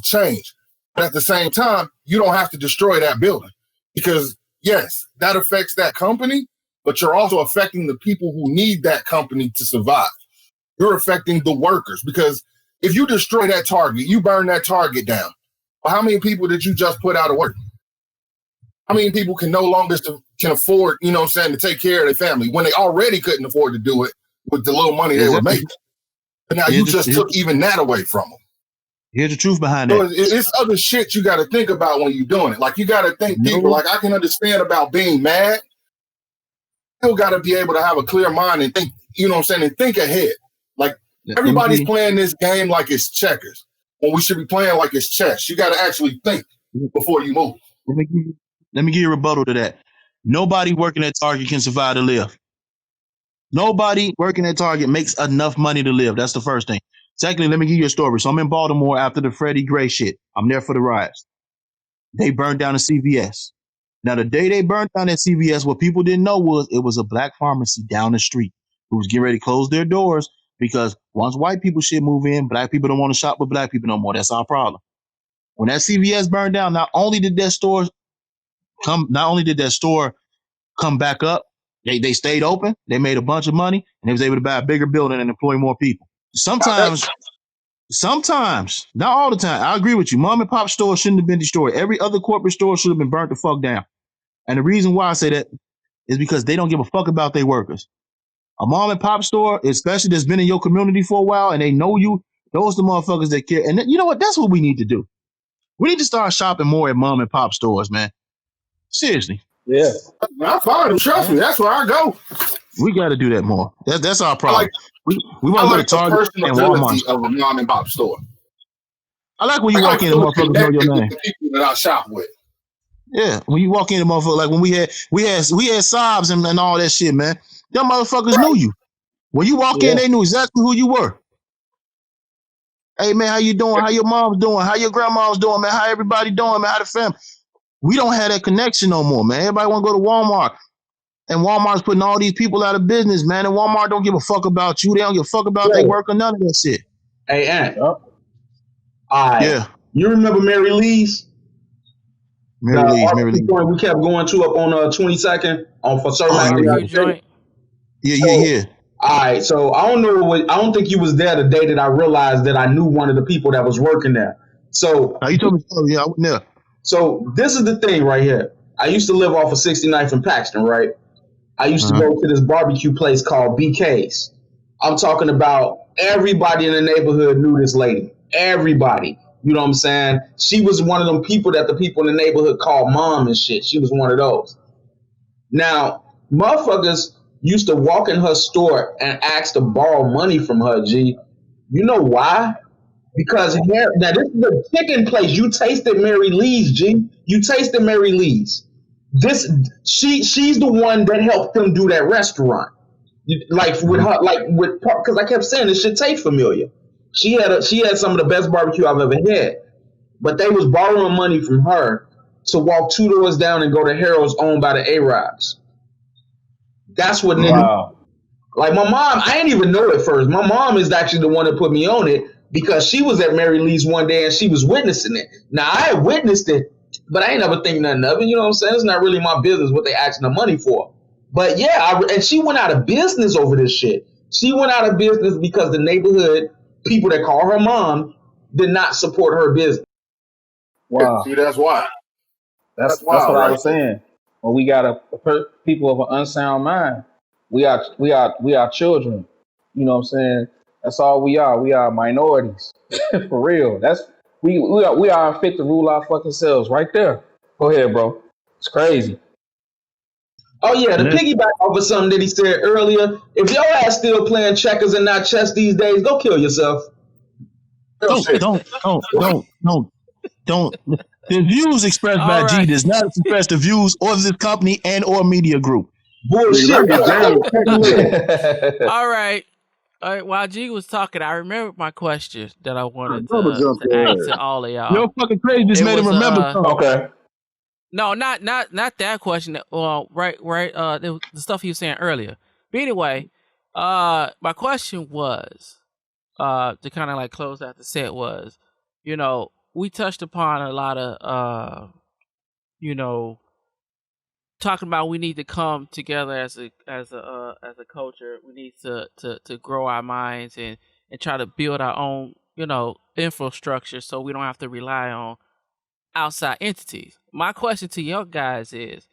change. But at the same time, you don't have to destroy that building. Because, yes, that affects that company, but you're also affecting the people who need that company to survive. You're affecting the workers. Because if you destroy that Target, you burn that Target down. Well, how many people did you just put out of work? How many people can no longer can afford, you know what I'm saying, to take care of their family when they already couldn't afford to do it with the little money they were making? But now you just took even that away from them. Here's the truth behind that. So it's other shit you got to think about when you're doing it. Like, you got to think deeper. Like, I can understand about being mad. Still got to be able to have a clear mind and think, you know what I'm saying, and think ahead. Like, everybody's playing this game like it's checkers, when we should be playing like it's chess. You got to actually think before you move. Let me give you a rebuttal to that. Nobody working at Target can survive to live. Nobody working at Target makes enough money to live. That's the first thing. Secondly, let me give you a story. So I'm in Baltimore after the Freddie Gray shit. I'm there for the riots. They burned down a CVS. Now, the day they burned down that CVS, what people didn't know was it was a black pharmacy down the street who was getting ready to close their doors because once white people shit move in, black people don't want to shop with black people no more. That's our problem. When that CVS burned down, not only did that store come back up, they stayed open, they made a bunch of money, and they was able to buy a bigger building and employ more people. Sometimes, not all the time. I agree with you. Mom and pop stores shouldn't have been destroyed. Every other corporate store should have been burnt the fuck down. And the reason why I say that is because they don't give a fuck about their workers. A mom and pop store, especially that's been in your community for a while and they know you, those are the motherfuckers that care. And you know what? That's what we need to do. We need to start shopping more at mom and pop stores, man. Seriously. Yeah. I find them. Trust me. That's where I go. We got to do that more. That's our problem. We want to go to Target and Walmart. Of a mom and pop store. I like when you walk in, the motherfuckers know your name. The people that I shop with. Yeah, when you walk in, the motherfucker, like when we had sobs and all that shit, man. Them motherfuckers knew you. When you walk in, they knew exactly who you were. Hey man, how you doing? How your mom's doing? How your grandma's doing, man? How everybody doing, man? How the family? We don't have that connection no more, man. Everybody want to go to Walmart. And Walmart's putting all these people out of business, man. And Walmart don't give a fuck about you. They don't give a fuck about their work or none of that shit. Hey, Ant. Yeah. You remember Mary Lee's? Mary Lee. We kept going to up on 22nd for certain. Yeah. All right, so I don't think you was there the day that I realized that I knew one of the people that was working there. So you told me, yeah, I wasn't there. So this is the thing right here. I used to live off of 69th and Paxton, right? I used to go to this barbecue place called BK's. I'm talking about everybody in the neighborhood knew this lady. Everybody. You know what I'm saying? She was one of them people that the people in the neighborhood called mom and shit. She was one of those. Now, motherfuckers used to walk in her store and ask to borrow money from her, G. You know why? Because now this is a chicken place. You tasted Mary Lee's, G. You tasted Mary Lee's. She's the one that helped them do that restaurant. Like with her, because I kept saying this shit tastes familiar. She had some of the best barbecue I've ever had. But they was borrowing money from her to walk 2 doors down and go to Harold's owned by the Arabs. That's what nigga. Wow. Like my mom, I didn't even know at first. My mom is actually the one that put me on it because she was at Mary Lee's one day and she was witnessing it. Now I had witnessed it, but I ain't never think nothing of it. You know what I'm saying? It's not really my business what they asking the money for. But yeah, and she went out of business over this shit. She went out of business because the neighborhood people that call her mom did not support her business. Wow. See, that's why. That's what I was saying. When we got people of an unsound mind, we are children. You know what I'm saying? That's all we are. We are minorities. For real. We are unfit to rule our fucking selves right there. Go ahead, bro. It's crazy. Oh yeah, to piggyback off of something that he said earlier, if your ass still playing checkers and not chess these days, go kill yourself. Don't. The views expressed by G does not express the views of this company and or media group. Bullshit. All right. All right, while G was talking, I remembered my question that I wanted Double jump to ask there. to all of y'all. Your fucking crazy just It made him was remember something. Okay. no, not that question. Well, right. The stuff he was saying earlier. But anyway, my question was, to kind of like close out the set was, we touched upon a lot of, talking about we need to come together as a culture. We need to grow our minds and try to build our own, infrastructure so we don't have to rely on outside entities. My question to y'all guys is,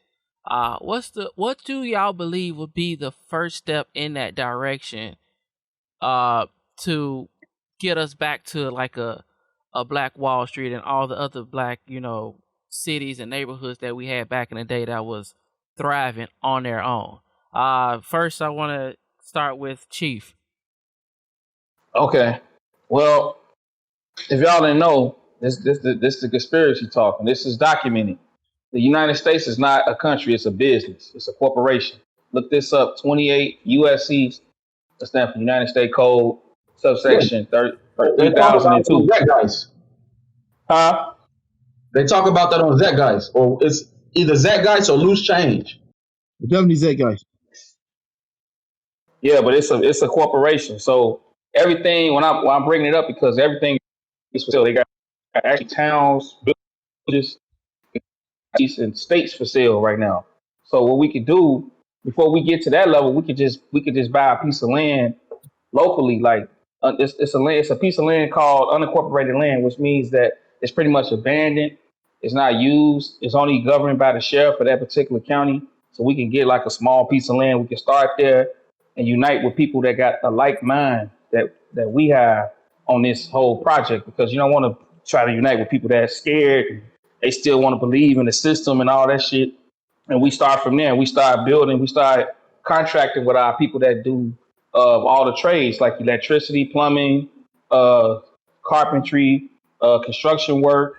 what do y'all believe would be the first step in that direction, to get us back to like a Black Wall Street and all the other black, cities and neighborhoods that we had back in the day that was thriving on their own? First, I want to start with Chief. Okay. Well, if y'all didn't know, this the conspiracy talk, and this is documented. The United States is not a country; it's a business. It's a corporation. Look this up: 28 USC, that stand for United States Code, subsection They talk about it on 3002. Zach guys. Huh? They talk about that on Zach guys, or it's either Zach guys or loose change. Definitely that guy. Yeah, but it's a corporation. So everything when I'm bringing it up because everything is for sale. They got actually towns, villages, and states for sale right now. So what we could do before we get to that level, we could just buy a piece of land locally. Like it's a piece of land called unincorporated land, which means that it's pretty much abandoned. It's not used. It's only governed by the sheriff of that particular county. So we can get like a small piece of land. We can start there and unite with people that got a like mind that we have on this whole project, because you don't want to try to unite with people that are scared. They still want to believe in the system and all that shit. And we start from there. We start building. We start contracting with our people that do all the trades like electricity, plumbing, carpentry, construction work,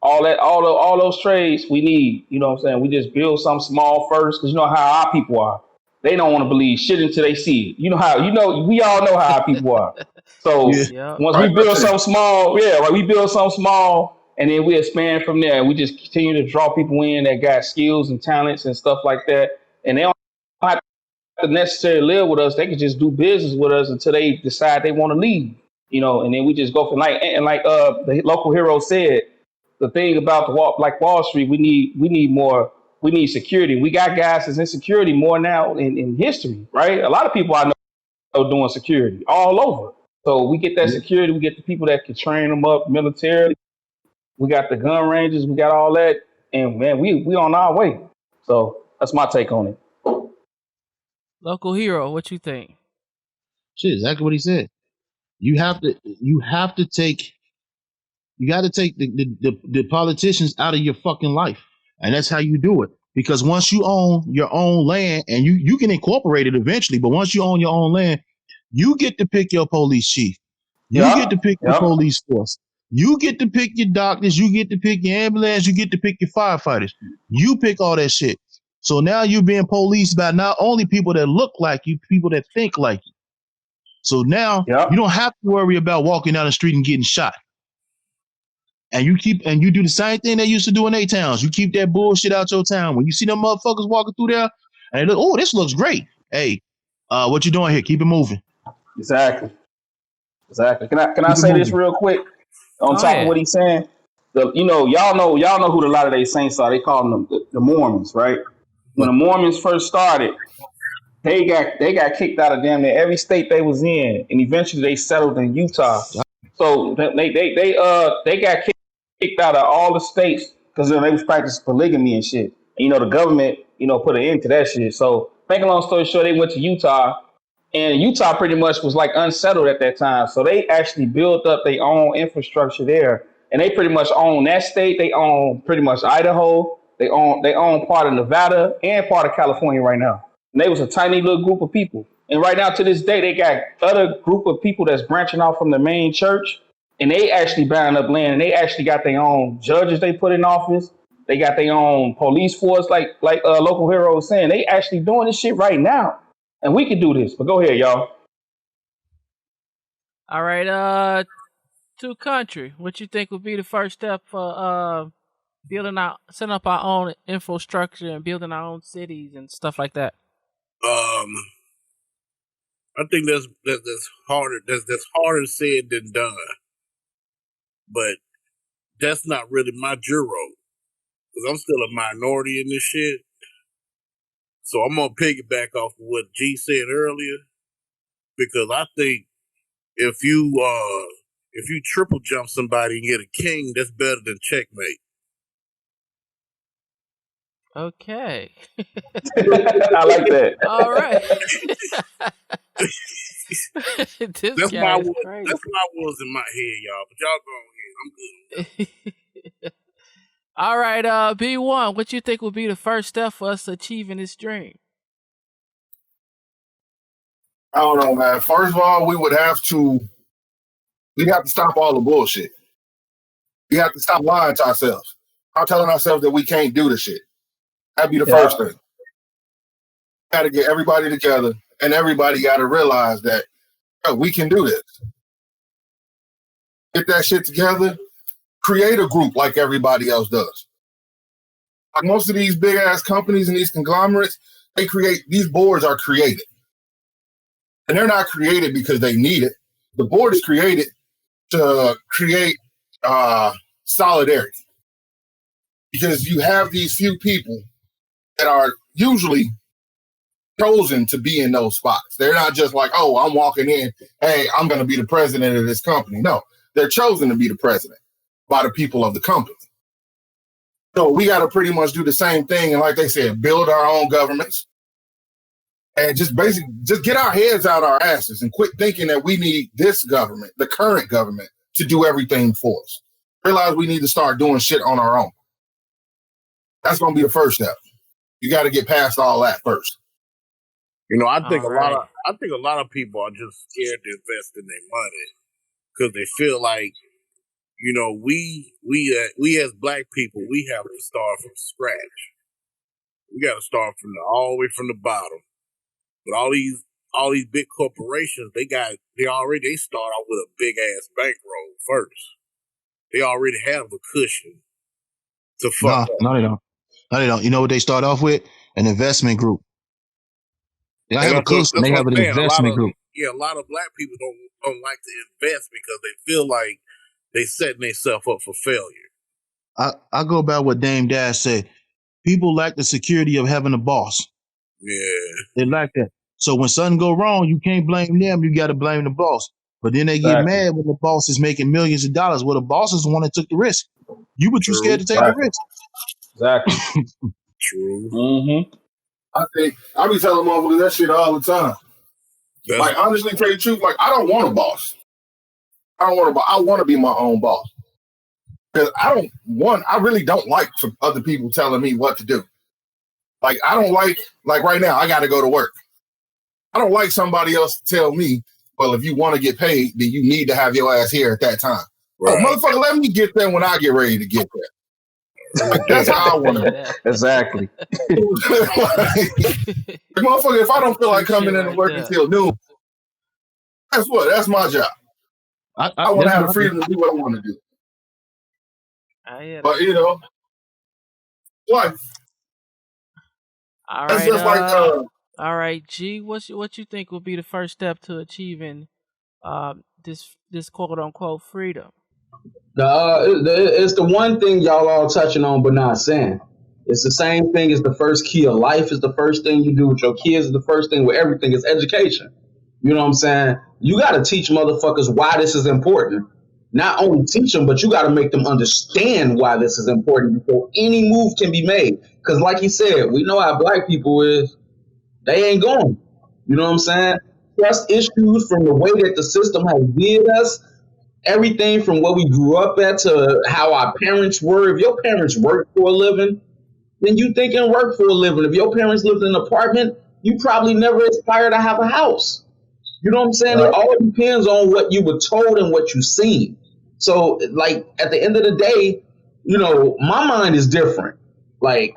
all that, all those trades we need. You know what I'm saying? We just build something small first, because you know how our people are. They don't want to believe shit until they see it. We all know how our people are. So Yeah. Yep. once Right. we build something small, we build something small, and then we expand from there. We just continue to draw people in that got skills and talents and stuff like that, and they don't have to necessarily live with us. They can just do business with us until they decide they want to leave. And then we just go from like the local hero said. The thing about like Wall Street, we need more. We need security. We got guys that's in security more now in history, right? A lot of people I know doing security all over. So we get that security. We get the people that can train them up militarily. We got the gun ranges. We got all that, and man, we on our way. So that's my take on it. Local hero, what you think? Shit, exactly what he said. You got to take the politicians out of your fucking life. And that's how you do it. Because once you own your own land, and you can incorporate it eventually, but once you own your own land, you get to pick your police chief. You get to pick your police force. You get to pick your doctors. You get to pick your ambulance. You get to pick your firefighters. You pick all that shit. So now you're being policed by not only people that look like you, people that think like you. So now you don't have to worry about walking down the street and getting shot. And you do the same thing they used to do in their towns. You keep that bullshit out your town. When you see them motherfuckers walking through there, and they look, oh, this looks great. Hey, what you doing here? Keep it moving. Exactly. Can I say this real quick on top of what he's saying? Y'all know who a lot of these saints are. They call them the Mormons, right? When the Mormons first started, they got kicked out of damn near every state they was in, and eventually they settled in Utah. So they got kicked out of all the states because they was practicing polygamy and shit. And, the government put an end to that shit. So make a long story short, they went to Utah, and Utah pretty much was like unsettled at that time. So they actually built up their own infrastructure there, and they pretty much own that state. They own pretty much Idaho. They own part of Nevada and part of California right now. And they was a tiny little group of people. And right now, to this day, they got other group of people that's branching off from the main church, and they actually buying up land, and they actually got their own judges they put in office. They got their own police force, like local hero was saying. They actually doing this shit right now, and we can do this. But go ahead, y'all. All right. To country, what you think would be the first step for setting up our own infrastructure and building our own cities and stuff like that? I think that's harder. That's harder said than done. But that's not really my juro, because I'm still a minority in this shit. So I'm gonna piggyback off of what G said earlier, because I think if you triple jump somebody and get a king, that's better than checkmate. Okay. I like that. All right. That's why I was in my head, y'all. But y'all go ahead. I'm good. All right, B1, what you think would be the first step for us achieving this dream? I don't know, man. First of all, we'd have to stop all the bullshit. We have to stop lying to ourselves. I'm telling ourselves that we can't do the shit. That'd be the first thing. Got to get everybody together, and everybody got to realize that we can do this. Get that shit together. Create a group like everybody else does. Like most of these big ass companies and these conglomerates, these boards are created. And they're not created because they need it. The board is created to create solidarity. Because you have these few people that are usually chosen to be in those spots. They're not just like, oh, I'm walking in, hey, I'm going to be the president of this company. No, they're chosen to be the president by the people of the company. So we got to pretty much do the same thing. And like they said, build our own governments and just get our heads out our asses and quit thinking that we need this government, the current government, to do everything for us. Realize we need to start doing shit on our own. That's going to be the first step. You got to get past all that first. I think a lot of people are just scared to invest in their money because they feel like, we as black people, we have to start from scratch. We got to start all the way from the bottom. But all these big corporations, they start off with a big ass bankroll first. They already have a cushion to fuck up. No, they don't. No, they don't. You know what they start off with? An investment group. They have a cushion. They have an investment group. Yeah, a lot of black people don't like to invest because they feel like they setting themselves up for failure. I go by what Dame Dash said. People lack the security of having a boss. Yeah. They lack that. So when something go wrong, you can't blame them. You got to blame the boss. But then they get mad when the boss is making millions of dollars. Well, the boss is the one that took the risk. You were too scared to take the risk. Exactly. True. Mm-hmm. I be telling motherfuckers that shit all the time. Like, honestly, tell you the truth, like, I don't want a boss. I want to be my own boss. Because I really don't like for other people telling me what to do. Like, I don't like right now, I got to go to work. I don't like somebody else to tell me, well, if you want to get paid, then you need to have your ass here at that time. Right. Oh, motherfucker, let me get there when I get ready to get there. Like, that's how I want to be. Exactly. Motherfucker, if I don't feel like coming in to work until noon, guess what? That's my job. I want to have the freedom to do what I want to do. But, life. All right. Just all right, G. What you think will be the first step to achieving this quote unquote freedom? It's the one thing y'all all touching on but not saying. It's the same thing as the first key of life. Is the first thing you do with your kids. Is the first thing with everything is education. You know what I'm saying? You got to teach motherfuckers why this is important. Not only teach them, but you got to make them understand why this is important before any move can be made. Because like he said, we know how black people is. They ain't going. You know what I'm saying? Trust issues from the way that the system has did us. Everything from what we grew up at to how our parents were. If your parents worked for a living, then you think and work for a living. If your parents lived in an apartment, you probably never aspire to have a house. You know what I'm saying? Right. It all depends on what you were told and what you seen. So, like, at the end of the day, my mind is different. Like,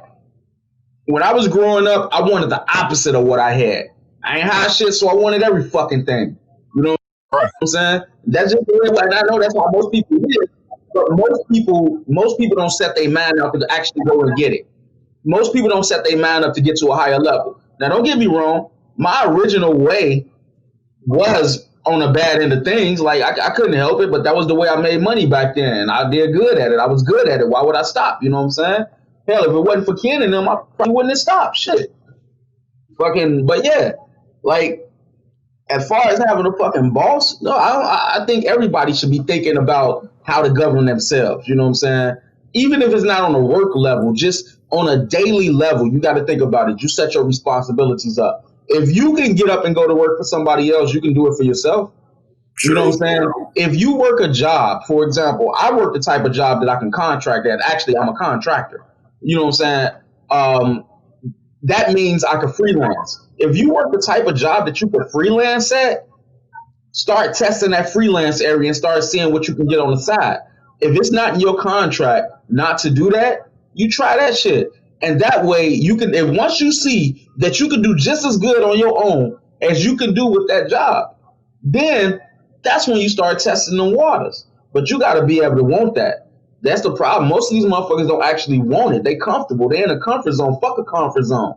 when I was growing up, I wanted the opposite of what I had. I ain't high shit, so I wanted every fucking thing. Right. I'm saying that's just the way. And I know that's how most people live, but most people don't set their mind up to actually go and get it. Most people don't set their mind up to get to a higher level. Now, don't get me wrong. My original way was on a bad end of things. Like I couldn't help it, but that was the way I made money back then. I did good at it. I was good at it. Why would I stop? You know what I'm saying? Hell, if it wasn't for Ken and them, I probably wouldn't have stopped. Shit. Fucking, but yeah, like as far as having a fucking boss, no, I think everybody should be thinking about how to govern themselves. You know what I'm saying? Even if it's not on a work level, just on a daily level, you got to think about it. You set your responsibilities up. If you can get up and go to work for somebody else, you can do it for yourself. You know what I'm saying? If you work a job, for example, I work the type of job that I can contract at. Actually, I'm a contractor. You know what I'm saying? That means I can freelance. If you work the type of job that you can freelance at, start testing that freelance area and start seeing what you can get on the side. If it's not in your contract not to do that, you try that shit. And that way you can, if once you see that you can do just as good on your own as you can do with that job, then that's when you start testing the waters. But you got to be able to want that. That's the problem. Most of these motherfuckers don't actually want it. They comfortable. They in a comfort zone. Fuck a comfort zone.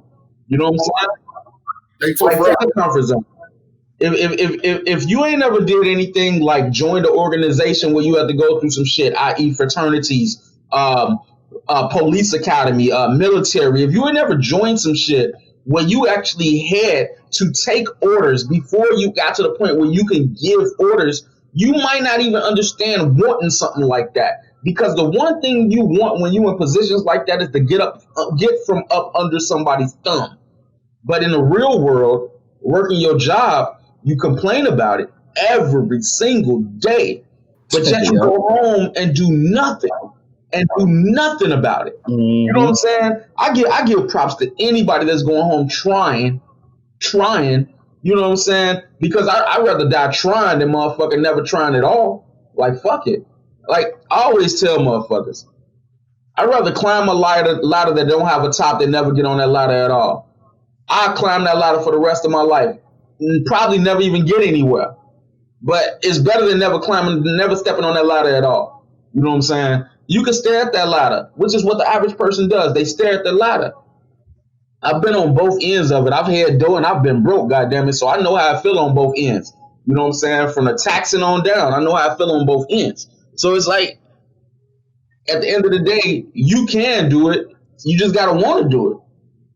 You know what I'm saying? Like, fuck a comfort zone. If you ain't ever did anything like join the organization where you have to go through some shit, i.e. fraternities, police academy, military, if you ain't ever joined some shit where you actually had to take orders before you got to the point where you can give orders, you might not even understand wanting something like that. Because the one thing you want when you in positions like that is to get from up under somebody's thumb. But in the real world, working your job, you complain about it every single day. But yet you go home and do nothing about it. Mm-hmm. You know what I'm saying? I give props to anybody that's going home trying. You know what I'm saying? Because I'd rather die trying than motherfucking never trying at all. Like, fuck it. Like, I always tell motherfuckers, I'd rather climb a ladder that don't have a top than never get on that ladder at all. I climb that ladder for the rest of my life and probably never even get anywhere. But it's better than never stepping on that ladder at all. You know what I'm saying? You can stare at that ladder, which is what the average person does. They stare at the ladder. I've been on both ends of it. I've had dough and I've been broke, goddammit. So I know how I feel on both ends. You know what I'm saying? From the taxing on down, I know how I feel on both ends. So it's like, at the end of the day, you can do it. You just got to want to do it.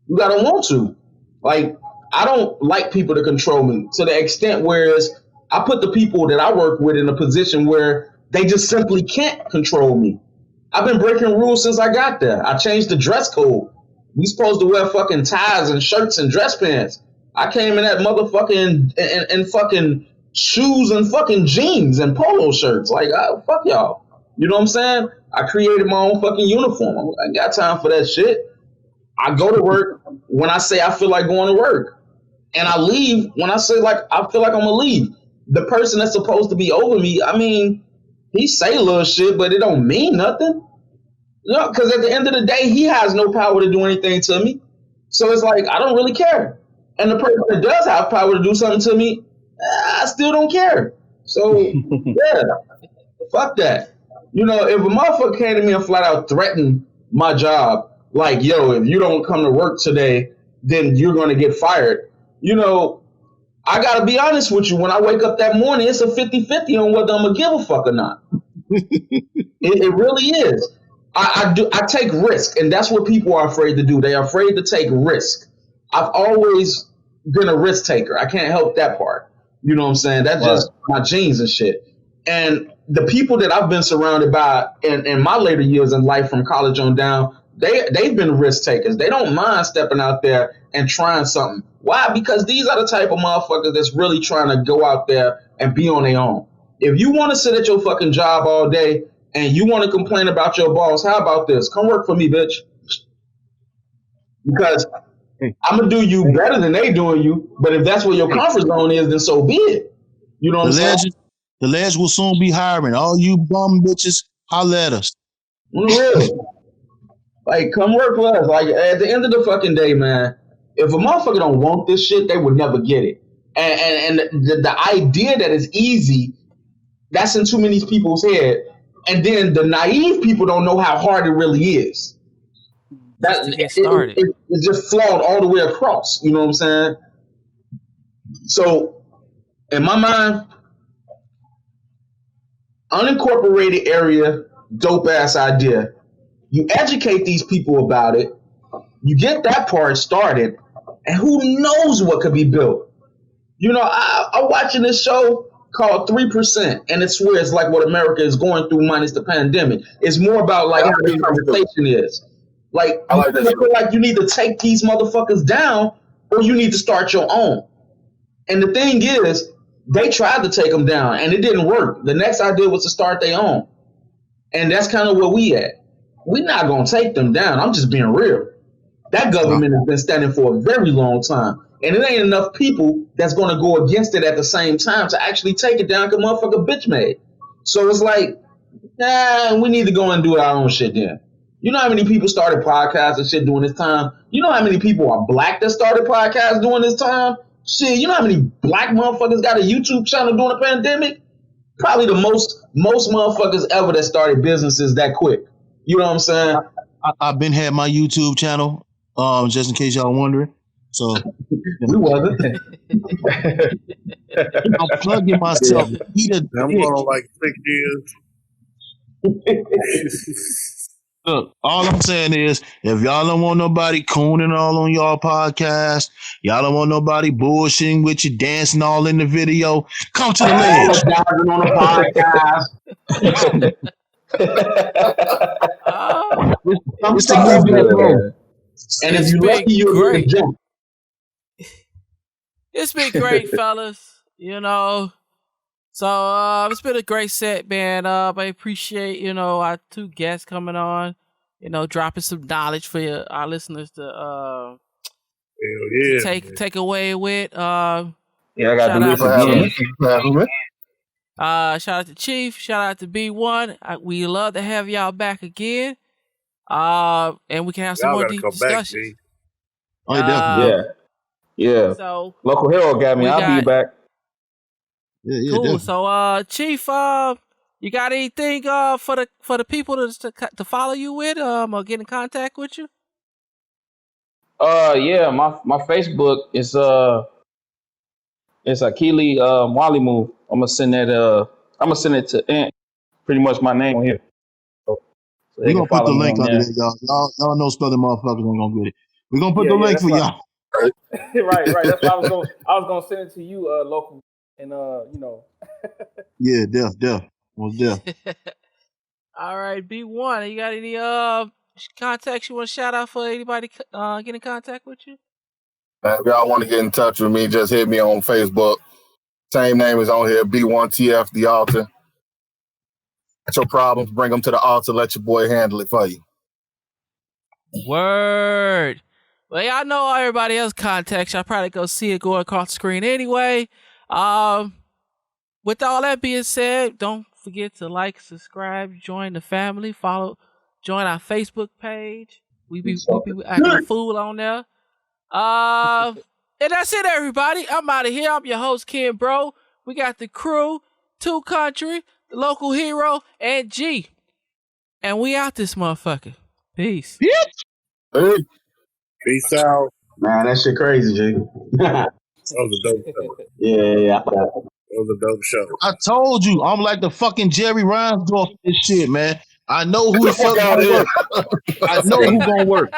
You got to want to. Like, I don't like people to control me to the extent whereas I put the people that I work with in a position where they just simply can't control me. I've been breaking rules since I got there. I changed the dress code. We supposed to wear fucking ties and shirts and dress pants. I came in that motherfucking and fucking shoes and fucking jeans and polo shirts. Like, fuck y'all. You know what I'm saying? I created my own fucking uniform. I ain't got time for that shit. I go to work when I say I feel like going to work. And I leave when I say like I feel like I'm gonna leave. The person that's supposed to be over me, I mean, he say little shit, but it don't mean nothing. You know, because at the end of the day, he has no power to do anything to me. So it's like I don't really care. And the person that does have power to do something to me, I still don't care. So yeah, fuck that. You know, if a motherfucker came to me and flat out threatened my job, like, yo, if you don't come to work today, then you're going to get fired. You know, I got to be honest with you. When I wake up that morning, it's a 50-50 on whether I'm going to give a fuck or not. It really is. I take risk, and that's what people are afraid to do. They are afraid to take risk. I've always been a risk taker. I can't help that part. You know what I'm saying? That's just my genes and shit. And the people that I've been surrounded by in my later years in life from college on down, they've been risk takers. They don't mind stepping out there and trying something. Why? Because these are the type of motherfuckers that's really trying to go out there and be on their own. If you want to sit at your fucking job all day and you want to complain about your boss, how about this? Come work for me, bitch. Because I'm going to do you better than they doing you. But if that's where your comfort zone is, then so be it. You know what I'm saying? The ledge will soon be hiring. All you bum bitches, holla at us. Like, come work for us. Like, at the end of the fucking day, man, if a motherfucker don't want this shit, they would never get it. And the idea that it's easy, that's in too many people's head. And then the naive people don't know how hard it really is. Just to get started. It's just flawed all the way across. You know what I'm saying? So, in my mind, unincorporated area, dope ass idea. You educate these people about it. You get that part started, and who knows what could be built. You know, I'm watching this show called 3%, and it's where it's like what America is going through minus the pandemic. It's more about like how the conversation is. Like, I feel like you need to take these motherfuckers down, or you need to start your own. And the thing is, they tried to take them down, and it didn't work. The next idea was to start their own. And that's kind of where we at. We're not going to take them down. I'm just being real. That government has been standing for a very long time. And it ain't enough people that's going to go against it at the same time to actually take it down because motherfucker bitch made. So it's like, we need to go and do our own shit then. You know how many people started podcasts and shit during this time? You know how many people are black that started podcasts during this time? Shit, you know how many black motherfuckers got a YouTube channel during the pandemic? Probably the most motherfuckers ever that started businesses that quick. You know what I'm saying? I've been had my YouTube channel, just in case y'all wondering. So we wasn't. I'm plugging myself. I'm going like 6 years. Look, all I'm saying is, if y'all don't want nobody cooning all on y'all podcast, y'all don't want nobody bullshitting with you, dancing all in the video, come to the ledge. On the podcast. And if you lucky, you'll get a jump. It's been great, fellas. You know. So it's been a great set, man. I appreciate, our two guests coming on, dropping some knowledge for our listeners to take away with. I got to Chief. Shout out to Chief. Shout out to B1. We love to have y'all back again. And we can have some more deep discussions. Definitely. Yeah. So Local Hero got me. I'll be back. Yeah, cool. Definitely. So, Chief, you got anything for the people to follow you with, or get in contact with you? Yeah, my Facebook is it's Akili Wally Move. I'm gonna send it to Ant. Pretty much my name on here. So we're gonna put the link under there, y'all. Y'all know spelling motherfuckers ain't gonna get it. We're gonna put the link for y'all. Right. That's why I was gonna send it to you, local. And Yeah, def. Well, def. All right, B1. You got any contacts you want to shout out for anybody get in contact with you? If y'all want to get in touch with me, just hit me on Facebook. Same name is on here, B1TF the altar. That's your problems. Bring them to the altar. Let your boy handle it for you. Word. Well, y'all know everybody else contacts. Y'all probably go see it going across the screen anyway. With all that being said, don't forget to like, subscribe, join the family, join our Facebook page. We be acting a fool on there. And that's it, everybody. I'm out of here. I'm your host, Ken Bro. We got the crew, 2 Country, the Local Hero, and G. And we out this motherfucker. Peace. Hey. Peace out. Man, that shit crazy, G. That was a dope show. Yeah. That was a dope show. I told you, I'm like the fucking Jerry Reinsdorf of this shit, man. I know who the fuck gonna work. I know who gonna work.